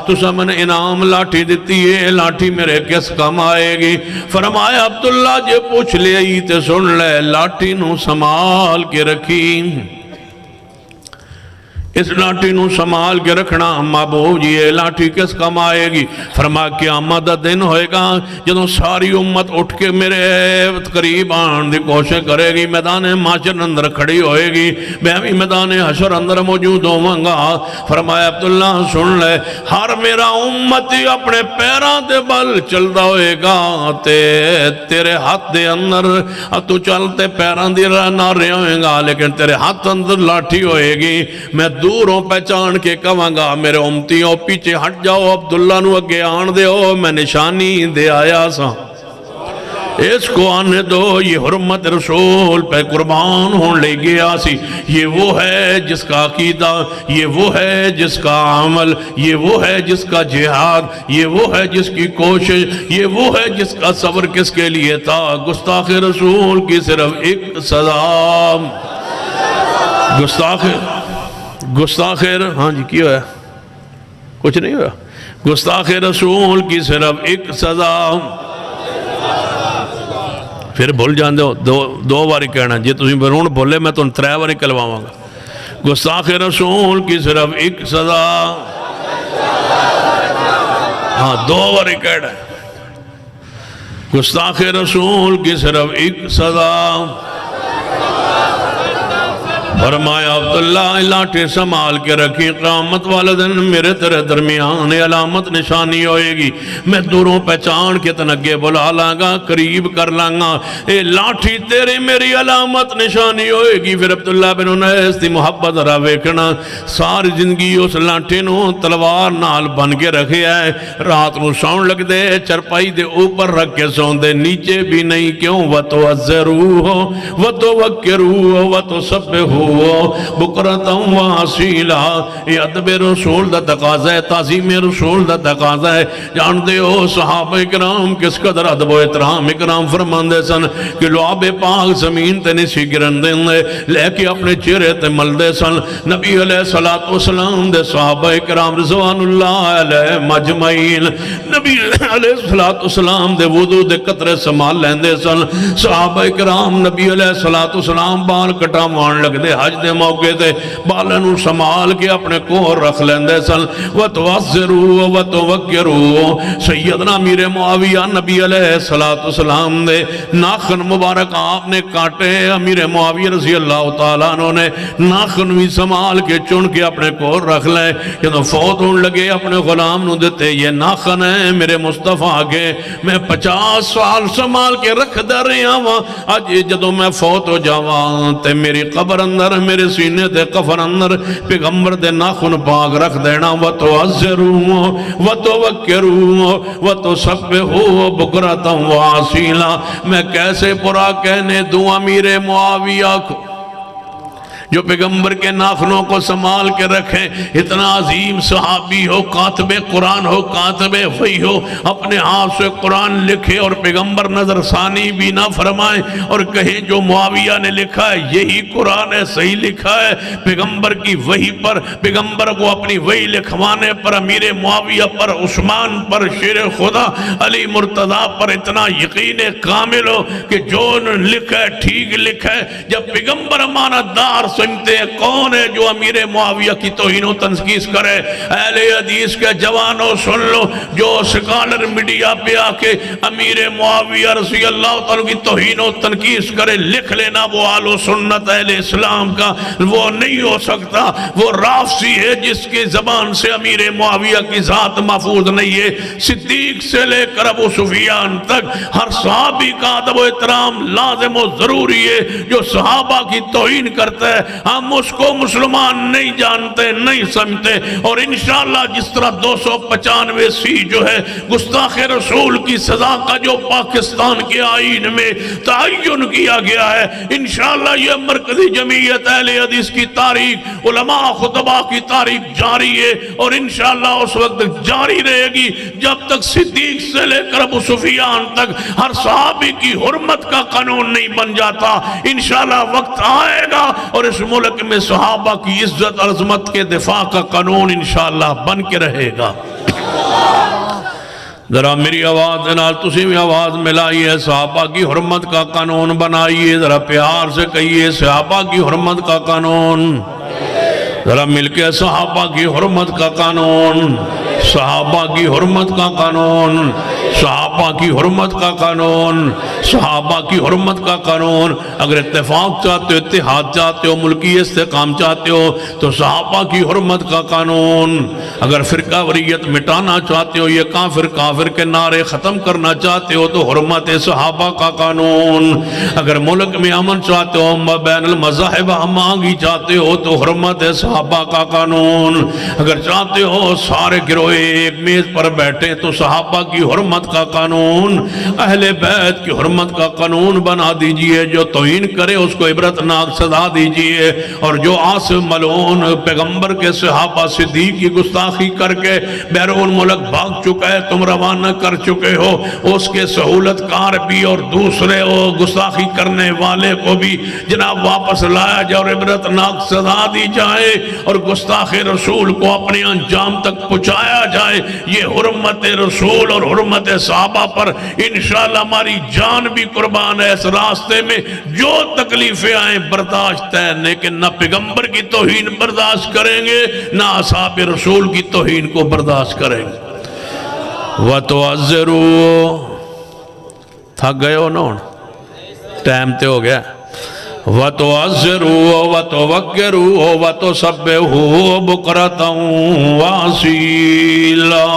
تو سمن انعام لاٹھی دیتی ہے، لاٹھی میرے کس کام آئے گی؟ فرمایا عبداللہ جے پوچھ لے تے سن لے، لاٹھی نو سنبھال کے رکھی، اس لاٹھی نو سنبھال کے رکھنا محبوب جی یہ لاٹھی کس کام آئے گی؟ فرمایا قیامت دا دن ہوئے گا جدوں ساری امت اٹھ کے میرے قریب آن دی کوشش کرے گی، میدان محشر اندر کھڑی ہوئے گی، میں بھی میدان حشر اندر موجود ہوں گا۔ فرمایا عبداللہ سن لے، ہر میرا امتی اپنے پیران دے بل چلدا ہوئے گا تے تیرے ہاتھ دے اندر تو چلتے پیران دی نہ رہے ہوئے گا، لیکن تیرے ہاتھ اندر لاٹھی ہوئے گی۔ میں دوروں پہچان کے کہاں گا میرے امتیوں پیچھے ہٹ جاؤ، عبداللہ نو اگے آن دے ہو، میں نشانی دے آیا سا، اس کو آنے دو، یہ حرمت رسول پہ قربان ہون لے گیا سی۔ یہ وہ ہے جس کا عقیدہ، یہ وہ ہے جس کا عمل، یہ وہ ہے جس کا جہاد، یہ وہ ہے جس کی کوشش، یہ وہ ہے جس کا صبر کس کے لیے تھا؟ گستاخ رسول کی صرف ایک سزا، گستاخ ہاں جی کی ہوا کچھ نہیں ہوا، گستاخ رسول کی صرف ایک سزا۔ پھر بھول جان دو باری کہنا، جی تسی برون بھولے میں تم 3 باری کلواؤں گا۔ گستاخ رسول کی صرف ایک سزا، ہاں 2 باری کہنا ہے، گستاخ رسول کی صرف ایک سزا۔ فرمایا عبداللہ لاٹھی سنبھال کے رکھی، قیامت والے دن میرے تیرے درمیان علامت نشانی ہوئے گی، میں دوروں پہچان کے تنگے بلا لاں گا، قریب کر لاں گا، اے لاٹھی تیرے میری علامت نشانی ہوئے گی۔ پھر عبداللہ بن انیس دی محبت را ویکھنا، ساری زندگی اس لاٹھی نو تلوار نال بن کے رکھے ہے، رات نو سون لگ دے چرپائی دے اوپر رکھ کے سون دے، نیچے بھی نہیں، کیوں؟ وَتُعَزِّرُوهُ وَتُوَكِّرُوهُ وَتُسَبِّحُوهُ بکرتا واسیلا۔ یہ ادب رسول دا تقاضا ہے، تعظیم رسول دا تقاضا ہے۔ جان دے ہو صحابہ اکرام کس قدر ادب و احترام اکرام فرماندے سن کہ لعاب پاک زمین تے نسی گرندے لے کے اپنے چہرے تے ملدے سن۔ نبی علیہ السلام دے صحابہ اکرام رضوان اللہ علیہ مجمعین نبی علیہ السلام دے وضو دے قطرے سنبھال لیندے سن۔ صحابہ اکرام نبی علیہ السلام بال کٹاوان لگ دے، حج دے موقع تے بالنو سنبھال کے اپنے کور رکھ لیندے سن۔ وَتُعَزِّرُوا وَتُوَكِّرُوا سیدنا امیر معاویہ نبی علیہ السلام دے ناخن مبارک آپ نے کاٹے، امیر معاویہ رضی اللہ تعالیٰ عنہ نے ناخن بھی سنبھال کے چن کے اپنے کور رکھ لے، جدو فوت ہون لگے اپنے غلام نو دیتے، یہ ناخن ہے میرے مصطفیٰ کے، میں 50 سال سنبھال کے رکھ دے رہا ہوں، آج جدو میں فوت ہو جاواں تے میری قبر اندر میرے سینے تے کفن اندر پیغمبر دے ناخن پاک رکھ دینا۔ وَتُعَزِّرُوا وَتُوَكِّرُوا وَتُسَبِّحُوا بُكْرَةً وَأَصِيلًا۔ میں کیسے پورا کہنے دوں امیر معاویہ کو جو پیغمبر کے ناخنوں کو سنبھال کے رکھیں، اتنا عظیم صحابی ہو، کاتب قرآن ہو، کاتب وحی ہو، اپنے ہاتھ سے قرآن لکھے اور پیغمبر نظر ثانی بھی نہ فرمائیں اور کہیں جو معاویہ نے لکھا ہے یہی قرآن ہے، صحیح لکھا ہے۔ پیغمبر کی وحی پر، پیغمبر کو اپنی وحی لکھوانے پر، امیر معاویہ پر، عثمان پر، شیر خدا علی مرتضیٰ پر اتنا یقین کامل ہو کہ جو لکھا ہے ٹھیک لکھا ہے۔ جب پیغمبر امانت دار سنتے ہیں، کون ہے جو امیر معاویہ کی توہین و تنقیص کرے؟ اہل حدیث کے جوانوں سن لو، جو سکالر میڈیا پہ آ کے امیر معاویہ رضی اللہ تعالیٰ کی توہین و تنقیص کرے، لکھ لینا وہ آل و سنت اہل اسلام کا وہ نہیں ہو سکتا۔ وہ رافضی ہے جس کی زبان سے امیر معاویہ کی ذات محفوظ نہیں ہے۔ صدیق سے لے کر ابو سفیان تک ہر صحابی کا ادب و احترام لازم و ضروری ہے۔ جو صحابہ کی توہین کرتا ہے ہم اس کو مسلمان نہیں جانتے، نہیں سمجھتے، اور انشاءاللہ جس طرح 295 جو ہے گستاخ رسول کی سزا کا جو پاکستان کے آئین میں تعین کیا گیا ہے، انشاءاللہ یہ مرکزی جمعیت اہل حدیث کی تاریخ، علماء خطبہ کی تاریخ جاری ہے اور انشاءاللہ اس وقت جاری رہے گی جب تک صدیق سے لے کر ابو سفیان تک ہر صحابی کی حرمت کا قانون نہیں بن جاتا۔ انشاءاللہ وقت آئے گا اور اس ملک میں صحابہ کی عزت اور عظمت کے دفاع کا قانون انشاءاللہ بن کے رہے گا۔ ذرا میری آواز نال تسی بھی آواز ملائیے، صحابہ کی حرمت کا قانون بنائیے، ذرا پیار سے کہیے صحابہ کی حرمت کا قانون۔ ذرا مل کے صحابہ کی حرمت کا قانون، صحابہ کی حرمت کا قانون، صحابہ کی حرمت کا قانون، صحابہ کی حرمت کا قانون۔ اگر اتفاق چاہتے ہو، اتحاد چاہتے ہو، ملکی استحکام چاہتے ہو تو صحابہ کی حرمت کا قانون۔ اگر فرقہ واریت مٹانا چاہتے ہو، یہ کافر کے نعرے ختم کرنا چاہتے ہو تو حرمت صحابہ کا قانون۔ اگر ملک میں امن چاہتے ہو، بین المذاہب ہمانگی چاہتے ہو تو حرمت صحابہ کا قانون۔ اگر چاہتے ہو سارے گروہ ایک میز پر بیٹھیں تو صحابہ کی حرمت کا قانون، اہل بیت کی حرمت کا قانون بنا دیجئے۔ جو توہین کرے اس کو عبرتناک سزا دیجئے، اور جو عاصم ملعون پیغمبر کے صحابہ صدیق کی گستاخی کر کے بیرون ملک بھاگ چکا ہے، تم روانہ کر چکے ہو، اس کے سہولت کار بھی اور دوسرے گستاخی کرنے والے کو بھی جناب واپس لایا جائے اور عبرتناک سزا دی جائے، اور گستاخ رسول کو اپنے انجام تک پہنچایا جائے۔ یہ حرمت رسول اور حرمت صحابہ پر انشاءاللہ ہماری جان بھی قربان ہے۔ اس راستے میں جو تکلیفیں آئیں برداشت ہے، لیکن نہ پیغمبر کی توہین برداشت کریں گے، نہ اصحاب رسول کی توہین کو برداشت کریں گے۔ وَتُعَذِّرُوا، تھک گئے ہو نا، ٹائم تے ہو گیا۔ وَتُعَذِّرُوا وَتُوَقِّرُوا وَتُسَبِّحُوا بُكْرَةً وَأَصِيلًا۔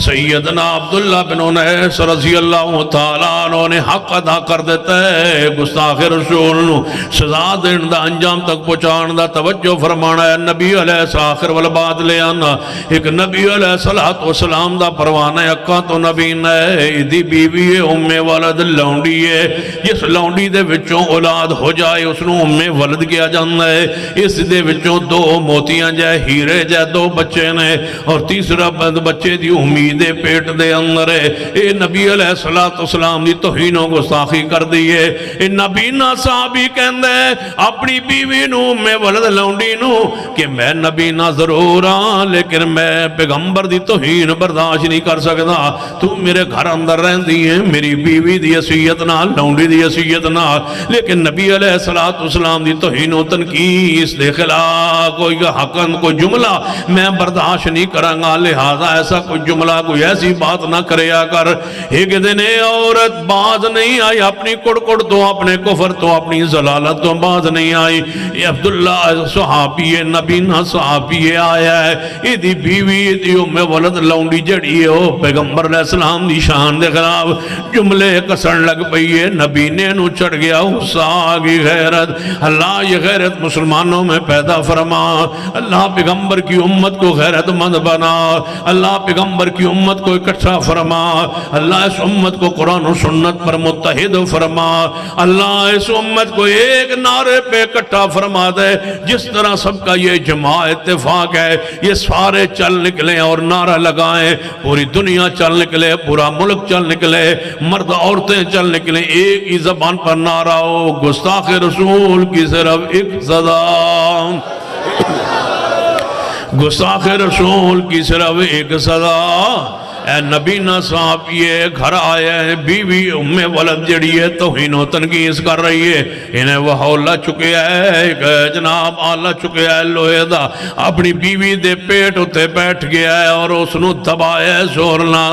سیدنا عبداللہ بن انیس رضی اللہ تعالیٰ عنہ نے حق ادا کر دیتا ہے، گستاخ رسول سزا دین دا انجام تک پہنچان دا توجہ فرمانا ہے۔ نبی علیہ الآخر والبعد لے آنا، ایک نبی علیہ السلام دا پروانا ہے، اکا تو نبی نے دی بیوی ام ولد لونڈی ہے، جس لونڈی دے وچوں اولاد ہو جائے اس نو ام ولد کیا جانا ہے۔ اس دے وچوں دو موتیاں جائے ہیرے جائے دو بچے نے، اور تیسرا بچے دی امید دے پیٹ دے اندر ہے۔ اے نبی علیہ السلام دی توہین و گستاخی کر دیئے۔ اے نبی نا صحابی کہندے اپنی بیوی نو میں ولد لونڈی نو کہ میں نبی نا ضرور ہاں لیکن میں پیغمبر دی توہین برداشت نہیں کر سکتا، تو میرے گھر اندر رہن دیئے میری بیوی دی حیثیت نہ لونڈی دی حیثیت نہ، لیکن نبی علیہ السلام دی توہین و تنقیص دے خلاف کوئی حقن کوئی جملہ میں برداشت نہیں کروں گا، لہذا ایسا کوئی جملہ کوئی ایسی بات نہ کریا کر۔ ایک دن عورت باز نہیں آئی، اپنی کڑکڑ تو اپنے کفر تو اپنی ضلالت تو باز نہیں آئی۔ یہ عبداللہ صحابی نبی نہ صحابی آیا ہے، یہ دی بیوی دی ام ولد لونڈی جڑی ہے، وہ پیغمبر علیہ السلام دی شان دے خلاف جملے کسن لگ پئی ہے۔ نبی نے نو چڑھ گیا غصہ آگی غیرت، اللہ یہ غیرت مسلمانوں میں پیدا فرما، اللہ پیغمبر کی امت کو غیرت مند بنا، اللہ پیغمبر کی امت کو اکٹھا فرما، اللہ اس امت کو قرآن و سنت پر متحد فرما، اللہ اس امت کو ایک نعرے پہ اکٹھا فرما دے۔ جس طرح سب کا یہ جماع اتفاق ہے، یہ سارے چل نکلیں اور نعرہ لگائیں، پوری دنیا چل نکلے، پورا ملک چل نکلے، مرد عورتیں چل نکلیں، ایک ہی زبان پر نعرہ ہو، گستاخ رسول کی صرف ایک صدا، گستاخ رسول کی صرف ایک صدا۔ اے نبی نہ صاحب یہ گھر آیا ہے، بیوی ام ولد جڑی ہے توہین و تنقیص کر رہی ہے، انہیں وہ حولہ چکے ہے، جناب آلہ چکے ہے لوہے دا، اپنی بیوی دے پیٹ اتے بیٹھ گیا ہے اور اس نو دبایا ہے زورنا،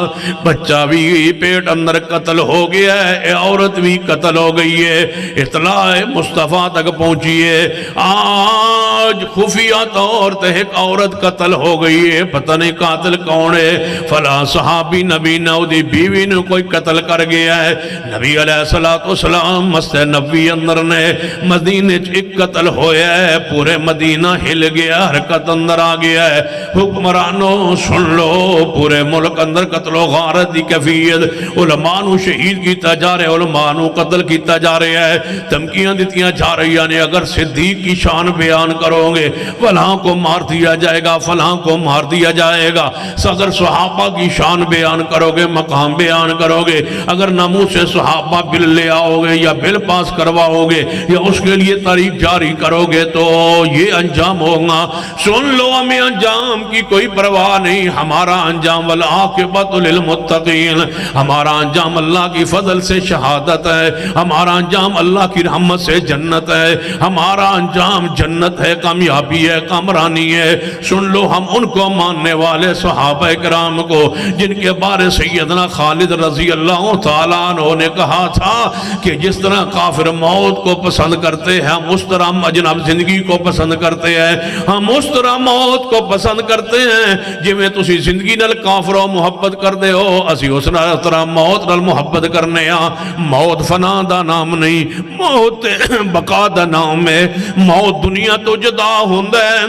بچہ بھی پیٹ اندر قتل ہو گیا ہے، عورت بھی قتل ہو گئی ہے۔ اطلاع مصطفیٰ تک پہنچی ہے، آج خفیہ طور تے ایک عورت قتل ہو گئی ہے، پتہ نہیں قاتل کون ہے، فلاں صحابی نبی نودی بیوی نے کوئی قتل کر گیا ہے۔ نبی علیہ السلام مسجد نبوی اندر نے مدینہ ایک قتل ہویا ہے، پورے مدینہ ہل گیا، حرکت اندر آ گیا ہے۔ حکمرانوں سن لو، پورے ملک اندر قتل و غارت دی کیفیت، علماء نو شہید کیتا جا رہے، علماء نو قتل کیتا جا رہے ہے، دھمکیاں دیتیاں جا رہی ہیں، اگر صدیق کی شان بیان کرو گے فلاں کو مار دیا جائے گا، فلاں کو مار دیا جائے گا۔ صدر صحابہ کی شان شان بیان کرو گے، مقام بیان کرو گے، اگر نہ منہ سے صحابہ بل لے آؤ گے یا بل پاس کرواؤ گے یا اس کے لیے تاریخ جاری کرو گے تو یہ انجام ہوگا۔ سن لو، ہمیں انجام کی کوئی پرواہ نہیں، ہمارا انجام والعاقبۃ للمتقین، ہمارا انجام اللہ کی فضل سے شہادت ہے، ہمارا انجام اللہ کی رحمت سے جنت ہے، ہمارا انجام جنت ہے، کامیابی ہے، کامرانی ہے۔ سن لو، ہم ان کو ماننے والے صحابہ کرام کو جن کے بارے سیدنا خالد رضی اللہ تعالیٰ عنہ نے کہا تھا کہ جس طرح کافر موت کو پسند کرتے ہیں ہم اس طرح جناب زندگی کو پسند کرتے ہیں، ہم اس طرح موت کو پسند کرتے ہیں جویں تسی زندگی نال کافروں محبت کر دے ہو، اسی اس طرح موت نال محبت کرنے ہاں۔ موت فنا دا نام نہیں، موت بقا دا نام ہے۔ موت دنیا تو جدا ہوندا ہے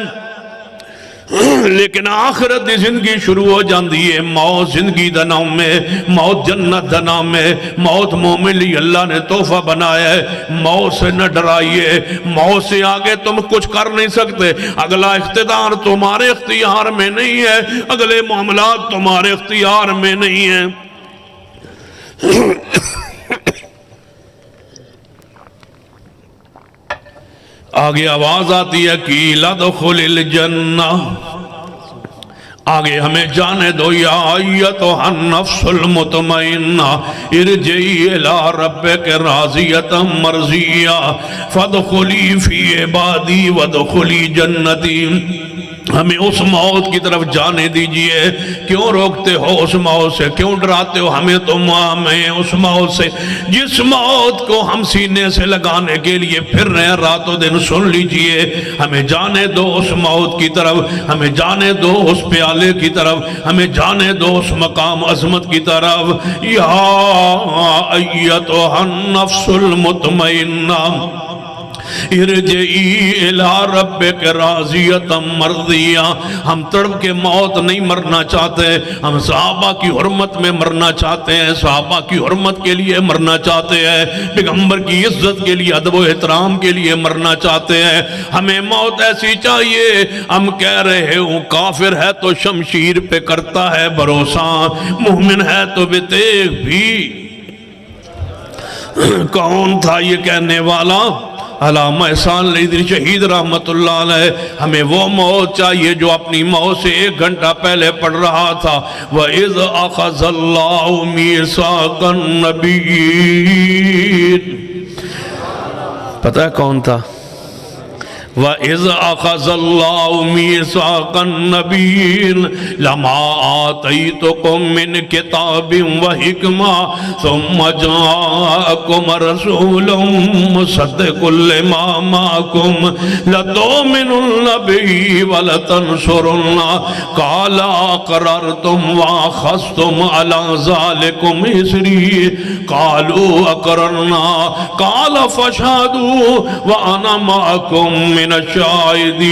لیکن آخرت دی زندگی شروع ہو جاندی ہے۔ موت زندگی دا نام ہے، موت جنت دا نام ہے۔ موت مومن لی اللہ نے تحفہ بنایا ہے۔ موت سے نہ ڈرائیے، موت سے آگے تم کچھ کر نہیں سکتے، اگلا اختیار تمہارے اختیار میں نہیں ہے، اگلے معاملات تمہارے اختیار میں نہیں ہیں۔ آگے آواز آتی ہے کہ لَدْخُلِ الْجَنَّةِ، آگے ہمیں جانے دو یا ایتھا النفس المطمئنہ ارجعی الی ربک راضیۃ مرضیہ فادخلی فی عبادی وادخلی جنتی۔ ہمیں اس موت کی طرف جانے دیجئے، کیوں روکتے ہو اس موت سے، کیوں ڈراتے ہو ہمیں؟ تم ہمیں اس موت سے جس موت کو ہم سینے سے لگانے کے لیے پھر رہے ہیں رات و دن، سن لیجئے، ہمیں جانے دو اس موت کی طرف، ہمیں جانے دو اس پیالے کی طرف، ہمیں جانے دو اس مقام عظمت کی طرف۔ یا ایتھا النفس المطمئنہ ارجعی الی ربک راضیۃ مرضیہ۔ ہم تڑپ کے موت نہیں مرنا چاہتے، ہم صحابہ کی حرمت میں مرنا چاہتے ہیں، صحابہ کی حرمت کے لیے مرنا چاہتے ہیں، پیغمبر کی عزت کے لیے، ادب و احترام کے لیے مرنا چاہتے ہیں۔ ہمیں موت ایسی چاہیے، ہم کہہ رہے ہوں کافر ہے تو شمشیر پہ کرتا ہے بھروسہ، مومن ہے تو بے تیغ بھی۔ کون تھا یہ کہنے والا؟ علامہ احسان علی شہید رحمت اللہ علیہ۔ ہمیں وہ موت چاہیے جو اپنی موت سے 1 گھنٹہ پہلے پڑھ رہا تھا وَإِذْ أَخَذَ اللَّهُ مِيثَاقَ النَّبِيِّينَ، پتہ ہے کون تھا؟ وَإِذْ أَخَذَ اللَّهُ مِيثَاقَ النَّبِيِّينَ لَمَا آتَيْتُكُم مِّن كِتَابٍ وَحِكْمَةٍ ثُمَّ جَاءَكُمْ رَسُولٌ مُصَدِّقٌ لِّمَا مَعَكُمْ لَتُؤْمِنُنَّ بِهِ وَلَتَنصُرُنَّهُ قَالَ أَقْرَرْتُمْ وَأَخَذْتُمْ عَلَىٰ ذَلِكُمْ إِصْرِي قَالُوا أَقْرَرْنَا قَالَ فَاشْهَدُوا وَأَنَا مَعَكُمْ مِنَ الشَّاهِدِينَ۔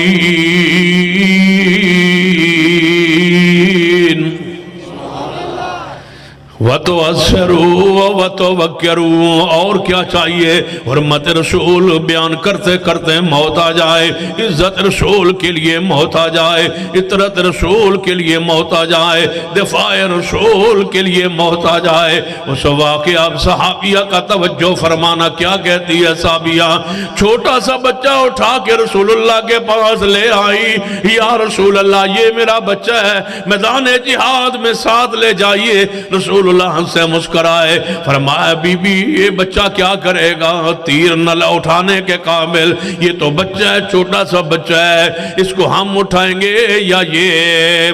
وَتُعَسِّرُوا وَتُوَكِّرُوا، اور کیا چاہیے؟ حرمت رسول بیان کرتے کرتے موت آ جائے، عزت رسول کے لیے موت آ جائے، اطرت رسول کے لیے موت آ جائے، دفاع رسول کے لیے موت آ جائے۔ اس واقعہ اب صحابیہ کا توجہ فرمانا، کیا کہتی ہے صحابیہ؟ چھوٹا سا بچہ اٹھا کے رسول اللہ کے پاس لے آئی، یا رسول اللہ یہ میرا بچہ ہے، میدان جہاد میں ساتھ لے جائیے۔ رسول اللہ سے مسکرائے، فرمایا بی بی یہ بچہ کیا کرے گا؟ تیر نہ اٹھانے کے قابل، یہ تو بچہ ہے، چھوٹا سا بچہ ہے، اس کو ہم اٹھائیں گے یا یہ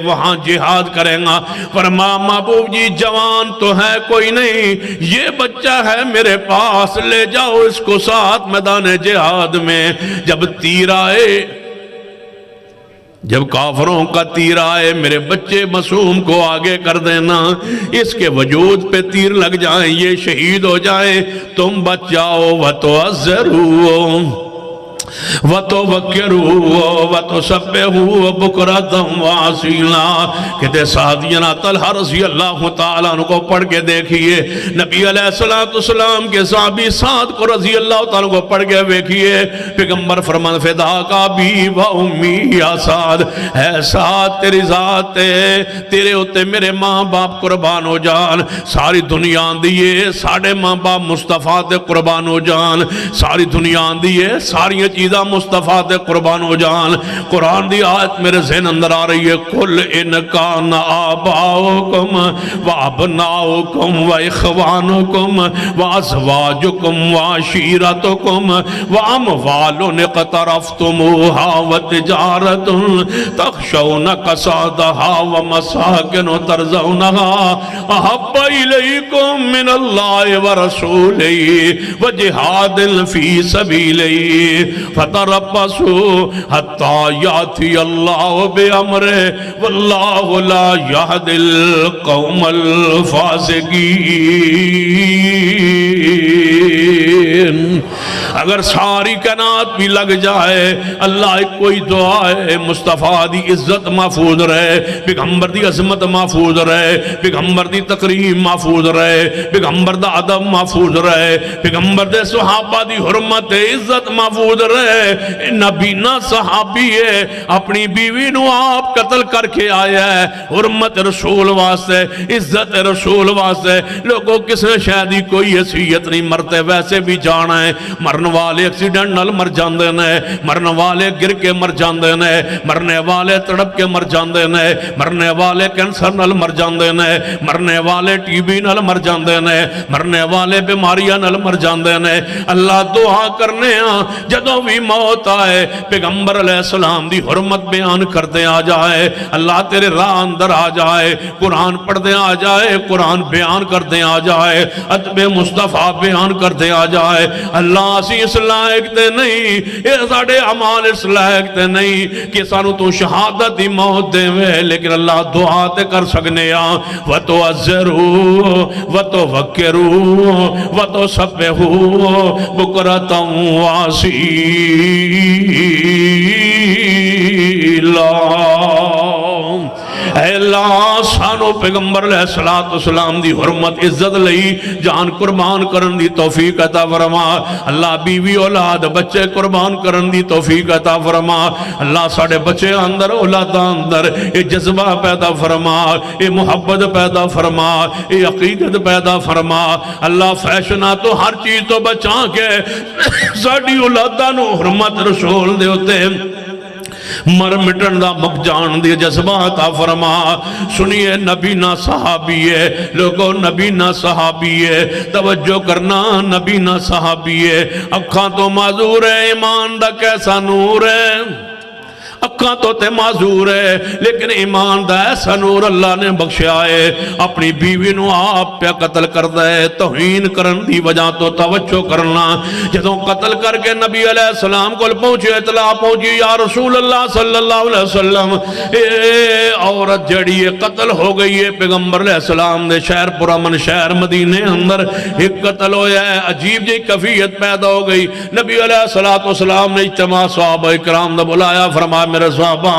وہاں جہاد کریں گا؟ فرمایا محبوب جی جوان تو ہے کوئی نہیں، یہ بچہ ہے میرے پاس، لے جاؤ اس کو ساتھ میدان جہاد میں۔ جب تیر آئے، جب کافروں کا تیر آئے، میرے بچے معصوم کو آگے کر دینا، اس کے وجود پہ تیر لگ جائیں، یہ شہید ہو جائیں، تم بچ جاؤ۔ وَتُعَذِّرُوا وَتُوَكِّرُوا وَتُسَبِّحُوا بُكْرَةً وَأَصِيلًا کہتے سعدینا طلحہ رضی اللہ تعالیٰ عنہ کو پڑھ کے دیکھئے، نبی علیہ السلام کے صحابی سعد کو رضی اللہ تعالیٰ کو پڑھ کے دیکھئے، پیغمبر فرمان فداک ابی و امی یا سعد، اے سعد تیری ذات تیرے ہوتے میرے ماں باپ قربان ہو جان، ساری دنیا دیئے ساڑھے ماں باپ مصطفیٰ تے قربان ہو جان، ساری دنیا دیئے ساری چیزاں مصطفیٰ تے قربان ہو جان۔ قرآن دی آیت میرے ذہن اندر آ رہی ہے، قُلْ إِنْ كَانَ آبَاؤُكُمْ وَأَبْنَاؤُكُمْ وَإِخْوَانُكُمْ وَأَزْوَاجُكُمْ وَعَشِيرَتُكُمْ وَأَمْوَالٌ اقْتَرَفْتُمُوهَا وَتِجَارَةٌ تَخْشَوْنَ كَسَادَهَا وَمَسَاكِنُ تَرْضَوْنَهَا أَحَبَّ إِلَيْكُمْ مِنَ اللَّهِ وَرَسُولِهِ وَجِهَادٍ فِي سَبِيلِهِ فَتَرَبَّصُوا حَتَّى يَأْتِيَ اللَّهُ بِأَمْرِهِ وَاللَّهُ لَا يَهْدِي الْقَوْمَ الْفَاسِقِينَ۔ اگر ساری کائنات بھی لگ جائے، اللہ ایک کوئی دعا ہے، مصطفیٰ دی عزت محفوظ رہے، پیغمبر دی عظمت محفوظ رہے، پیغمبر دی تقریم محفوظ رہے، پیغمبر دا ادب محفوظ رہے، پیغمبر دے صحابہ دی حرمت عزت محفوظ رہے۔ نبینا صحابی ہے، اپنی بیوی نو آپ قتل کر کے آیا ہے، حرمت رسول واسطے، عزت رسول واسطے۔ لوگوں کس نے شاید کوئی حیثیت نہیں، مرتے ویسے بھی جانا ہے، مرنے والے ایکسیڈنٹ نال مر جاندے نے، مرنے والے گر کے مر جاندے نے، مرنے والے تڑپ کے مر جاندے نے، مرنے والے کینسر نال مر جاندے نے، مرنے والے ٹی بی نال مر جاندے نے، مرنے والے بیماریاں نال مر جاندے نے۔ اللہ دعا کرنے جدوں بھی موت آئے پیغمبر علیہ السلام دی حرمت بیان کردے آ جائے، اللہ تیرے راہ اندر آ جائے، قرآن پڑھدے آ جائے، قرآن بیان کردے آ جائے، ادب مصطفیٰ بیان کردے آ جائے۔ اللہ اسی اس لائق تے نہیں، یہ ساڑھے عمال اس لائق تے نہیں کہ سانو تو شہادت دی موت دے میں، لیکن اللہ دعا تے کر سکنے وَتُعَزِّرُوا وَتُوَكِّرُوا وَتُسَبِّحُوا بُكْرَةً وَأَصِيلًا۔ اے اللہ سانو پیغمبر علیہ السلام دی حرمت عزت لئی جان قربان کرن دی توفیق عطا فرما۔ اللہ بیوی اولاد بچے قربان کرن دی توفیق عطا فرما۔ اللہ ساڑھے بچے اندر اولاد اندر اے جذبہ پیدا فرما، اے محبت پیدا فرما، اے عقیدت پیدا فرما۔ اللہ فیشنہ تو ہر چیز تو بچا کے ساڑھی اولادہ نو حرمت رسول دے ہوتے مر مٹن دا مکجان دی جذبہ عطا فرما۔ سنیے نبینا صحابی ہے، لوگوں نبینا صحابی ہے، توجہ کرنا نبینا صحابی ہے۔ اکھاں تو معذور ہے، ایمان دا کیسا نور ہے، اکھاں تو تے معذور ہے لیکن ایمان دا ایسا نور اللہ نے بخشیا ہے۔ اپنی بیوی نو آپ پہ قتل کر دے، توہین کرن دی وجہ تو توجہ کرنا۔ جدوں قتل کر کے نبی علیہ السلام کو پہنچے، اطلاع پہنچی یا رسول اللہ صلی اللہ علیہ وسلم اے عورت جڑی قتل ہو گئی ہے۔ پیغمبر علیہ السلام دے شہر پرامن شہر مدینے اندر ایک قتل ہویا ہے، عجیب جی کفیت پیدا ہو گئی۔ نبی علیہ السلام نے اجتماع صحابہ اکرام دا بلایا، فرمایا میرے صحابہ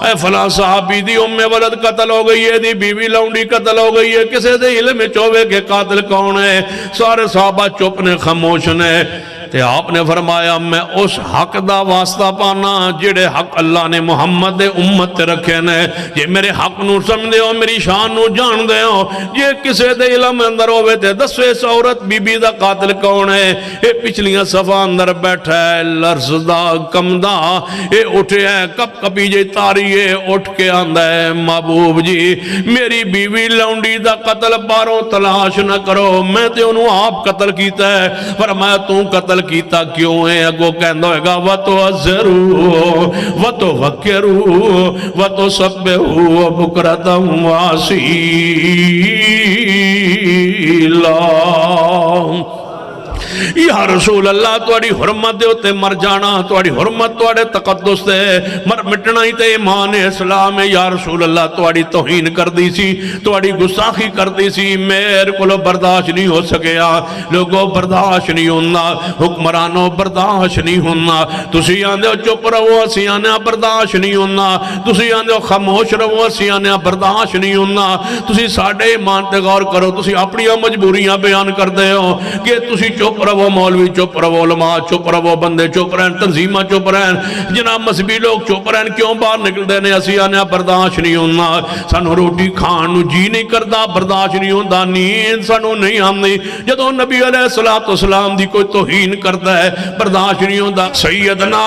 اے فلاں صحابی دی ام ولد قتل ہو گئی ہے، دی بیوی لونڈی قتل ہو گئی ہے، کسے دے علم چوبے کے قاتل کون ہے؟ سارے صحابہ چپ نے، خاموش نے۔ تے آپ نے فرمایا میں اس حق دا واسطہ پانا جڑے حق اللہ نے محمد دے امت تے رکھے نے۔ یہ میرے حق نو سمجھ دے ہو، میری شان نو جان دے ہو، یہ کسے دے علم اندر ہوئے تے دسوے اس عورت بی بی دا قاتل کون ہے؟ اے پچھلیاں صفحہ اندر بیٹھا ہے، لرزدہ کمدہ، اے اٹھے ہے کب کبھی جے تاری ہے، اٹھ کے آندہ ہے محبوب جی میری بیوی لونڈی دا قتل باروں تلاش نہ کرو، میں تے انہوں آپ قتل کیتا ہے۔ فرمایا توں قتل کیتا کیوں ہے؟ اگو کہندہ ہوئے گا وَتُعَزِّرُوا وَتُوَكِّرُوا وَتُسَبِّحُوا بُكْرَةً وَأَصِيلًا۔ یہ رسول اللہ توڑی حرمت دے ہوتے مر جانا، توڑی حرمت توڑے تقدس دے مر مٹنا ہی تے ایمان اسلام ہے۔ یا رسول اللہ توڑی توہین کر دی سی، توڑی گستاخی کر دی سی، میرے کو برداشت نہیں ہو سکیا، لوگوں برداشت نہیں ہونا، حکمرانوں برداشت نہیں ہونا، تسی آندے ہو چپ رہو اسی آنے برداشت نہیں ہونا، تسی آندے ہو خاموش رہو اسی آنے برداشت نہیں ہونا، تسی ساڑھے ایمان تے غور کرو، تسی اپنی مجبوریاں بیان کر دے ہو کہ تسی چپ رہو، مولوی چپ رہو، علماء چپ رہو، بندے چپ رہن، تنظیمہ چپ رہن، جناب مذہبی لوگ چپ رہن، کیوں باہر نکل دینے اسی آنے برداشت نہیں ہونا، سانو روٹی کھان جی نہیں کردا برداشت نہیں ہوندہ، نیند سانو نہیں آمنی، جدو نبی علیہ السلام دی کوئی توہین کرتا ہے برداشت نہیں ہوندہ۔ سیدنا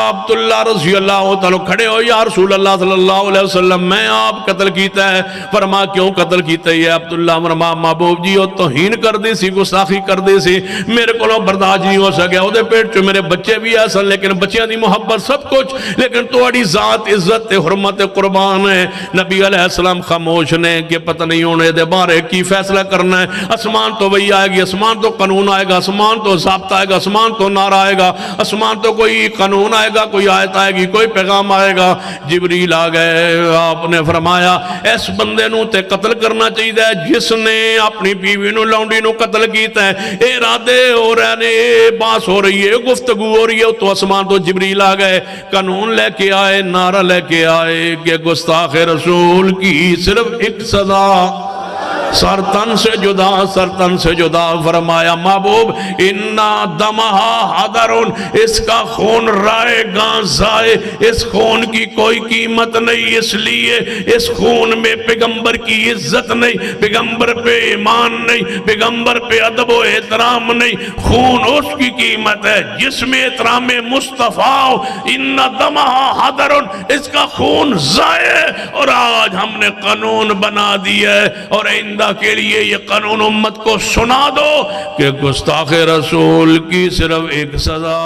عبداللہ رضی اللہ تعالیٰ کھڑے ہو، یا رسول اللہ صلی اللہ علیہ وسلم میں آپ قتل کیتا ہے۔ فرما کیوں قتل کیتا ہے؟ عبداللہ فرما محبوب جی وہ توہین کر دی سی، گستاخی کر دی سی، میرے کو برداشت نہیں ہو سکیا، وہ دے پیٹ چو میرے بچے بھی ایسا، لیکن بچیاں دی محبت سب کچھ، لیکن توڑی ذات عزت حرمت قربان ہے۔ نبی علیہ السلام خاموش نے کہ پتہ نہیں ہونے دے بارے کی فیصلہ کرنا ہے، اسمان تو وہی آئے گی، اسمان تو قانون آئے گا، اسمان تو ضابطہ آئے گا، اسمان تو نعرہ آئے گا، اسمان تو کوئی قانون آئے گا، کوئی آیت آئے گی، کوئی پیغام آئے گا۔ جبریل آ گئے، آپ نے فرمایا اس بندے نو تے قتل کرنا چاہیے جس نے اپنی بیوی نو لونڈی نو قتل کیتا ہے، ارادے ہو رہے نے، باس ہو رہی ہے، گفتگو ہو رہی ہے، تو اسمان تو جبریل آ گئے، قانون لے کے آئے، نعرہ لے کے آئے کہ گستاخ رسول کی صرف ایک سزا، سر تن سے جدا، سر تن سے جدا۔ فرمایا محبوب اِنَّا دَمَهَا حَدَرٌ، اس کا خون رائے گاں ضائع، اس خون کی کوئی قیمت نہیں، اس لیے اس خون میں پیغمبر کی عزت نہیں، پیغمبر پہ ایمان نہیں، پیغمبر پہ ادب و احترام نہیں، خون اس کی قیمت ہے جس میں احترام مصطفیٰ ہو۔ اِنَّا دَمَهَا حَدَرٌ، اس کا خون ضائع، اور آج ہم نے قانون بنا دیا ہے، اور کے لیے یہ قانون امت کو سنا دو کہ گستاخ رسول کی صرف ایک سزا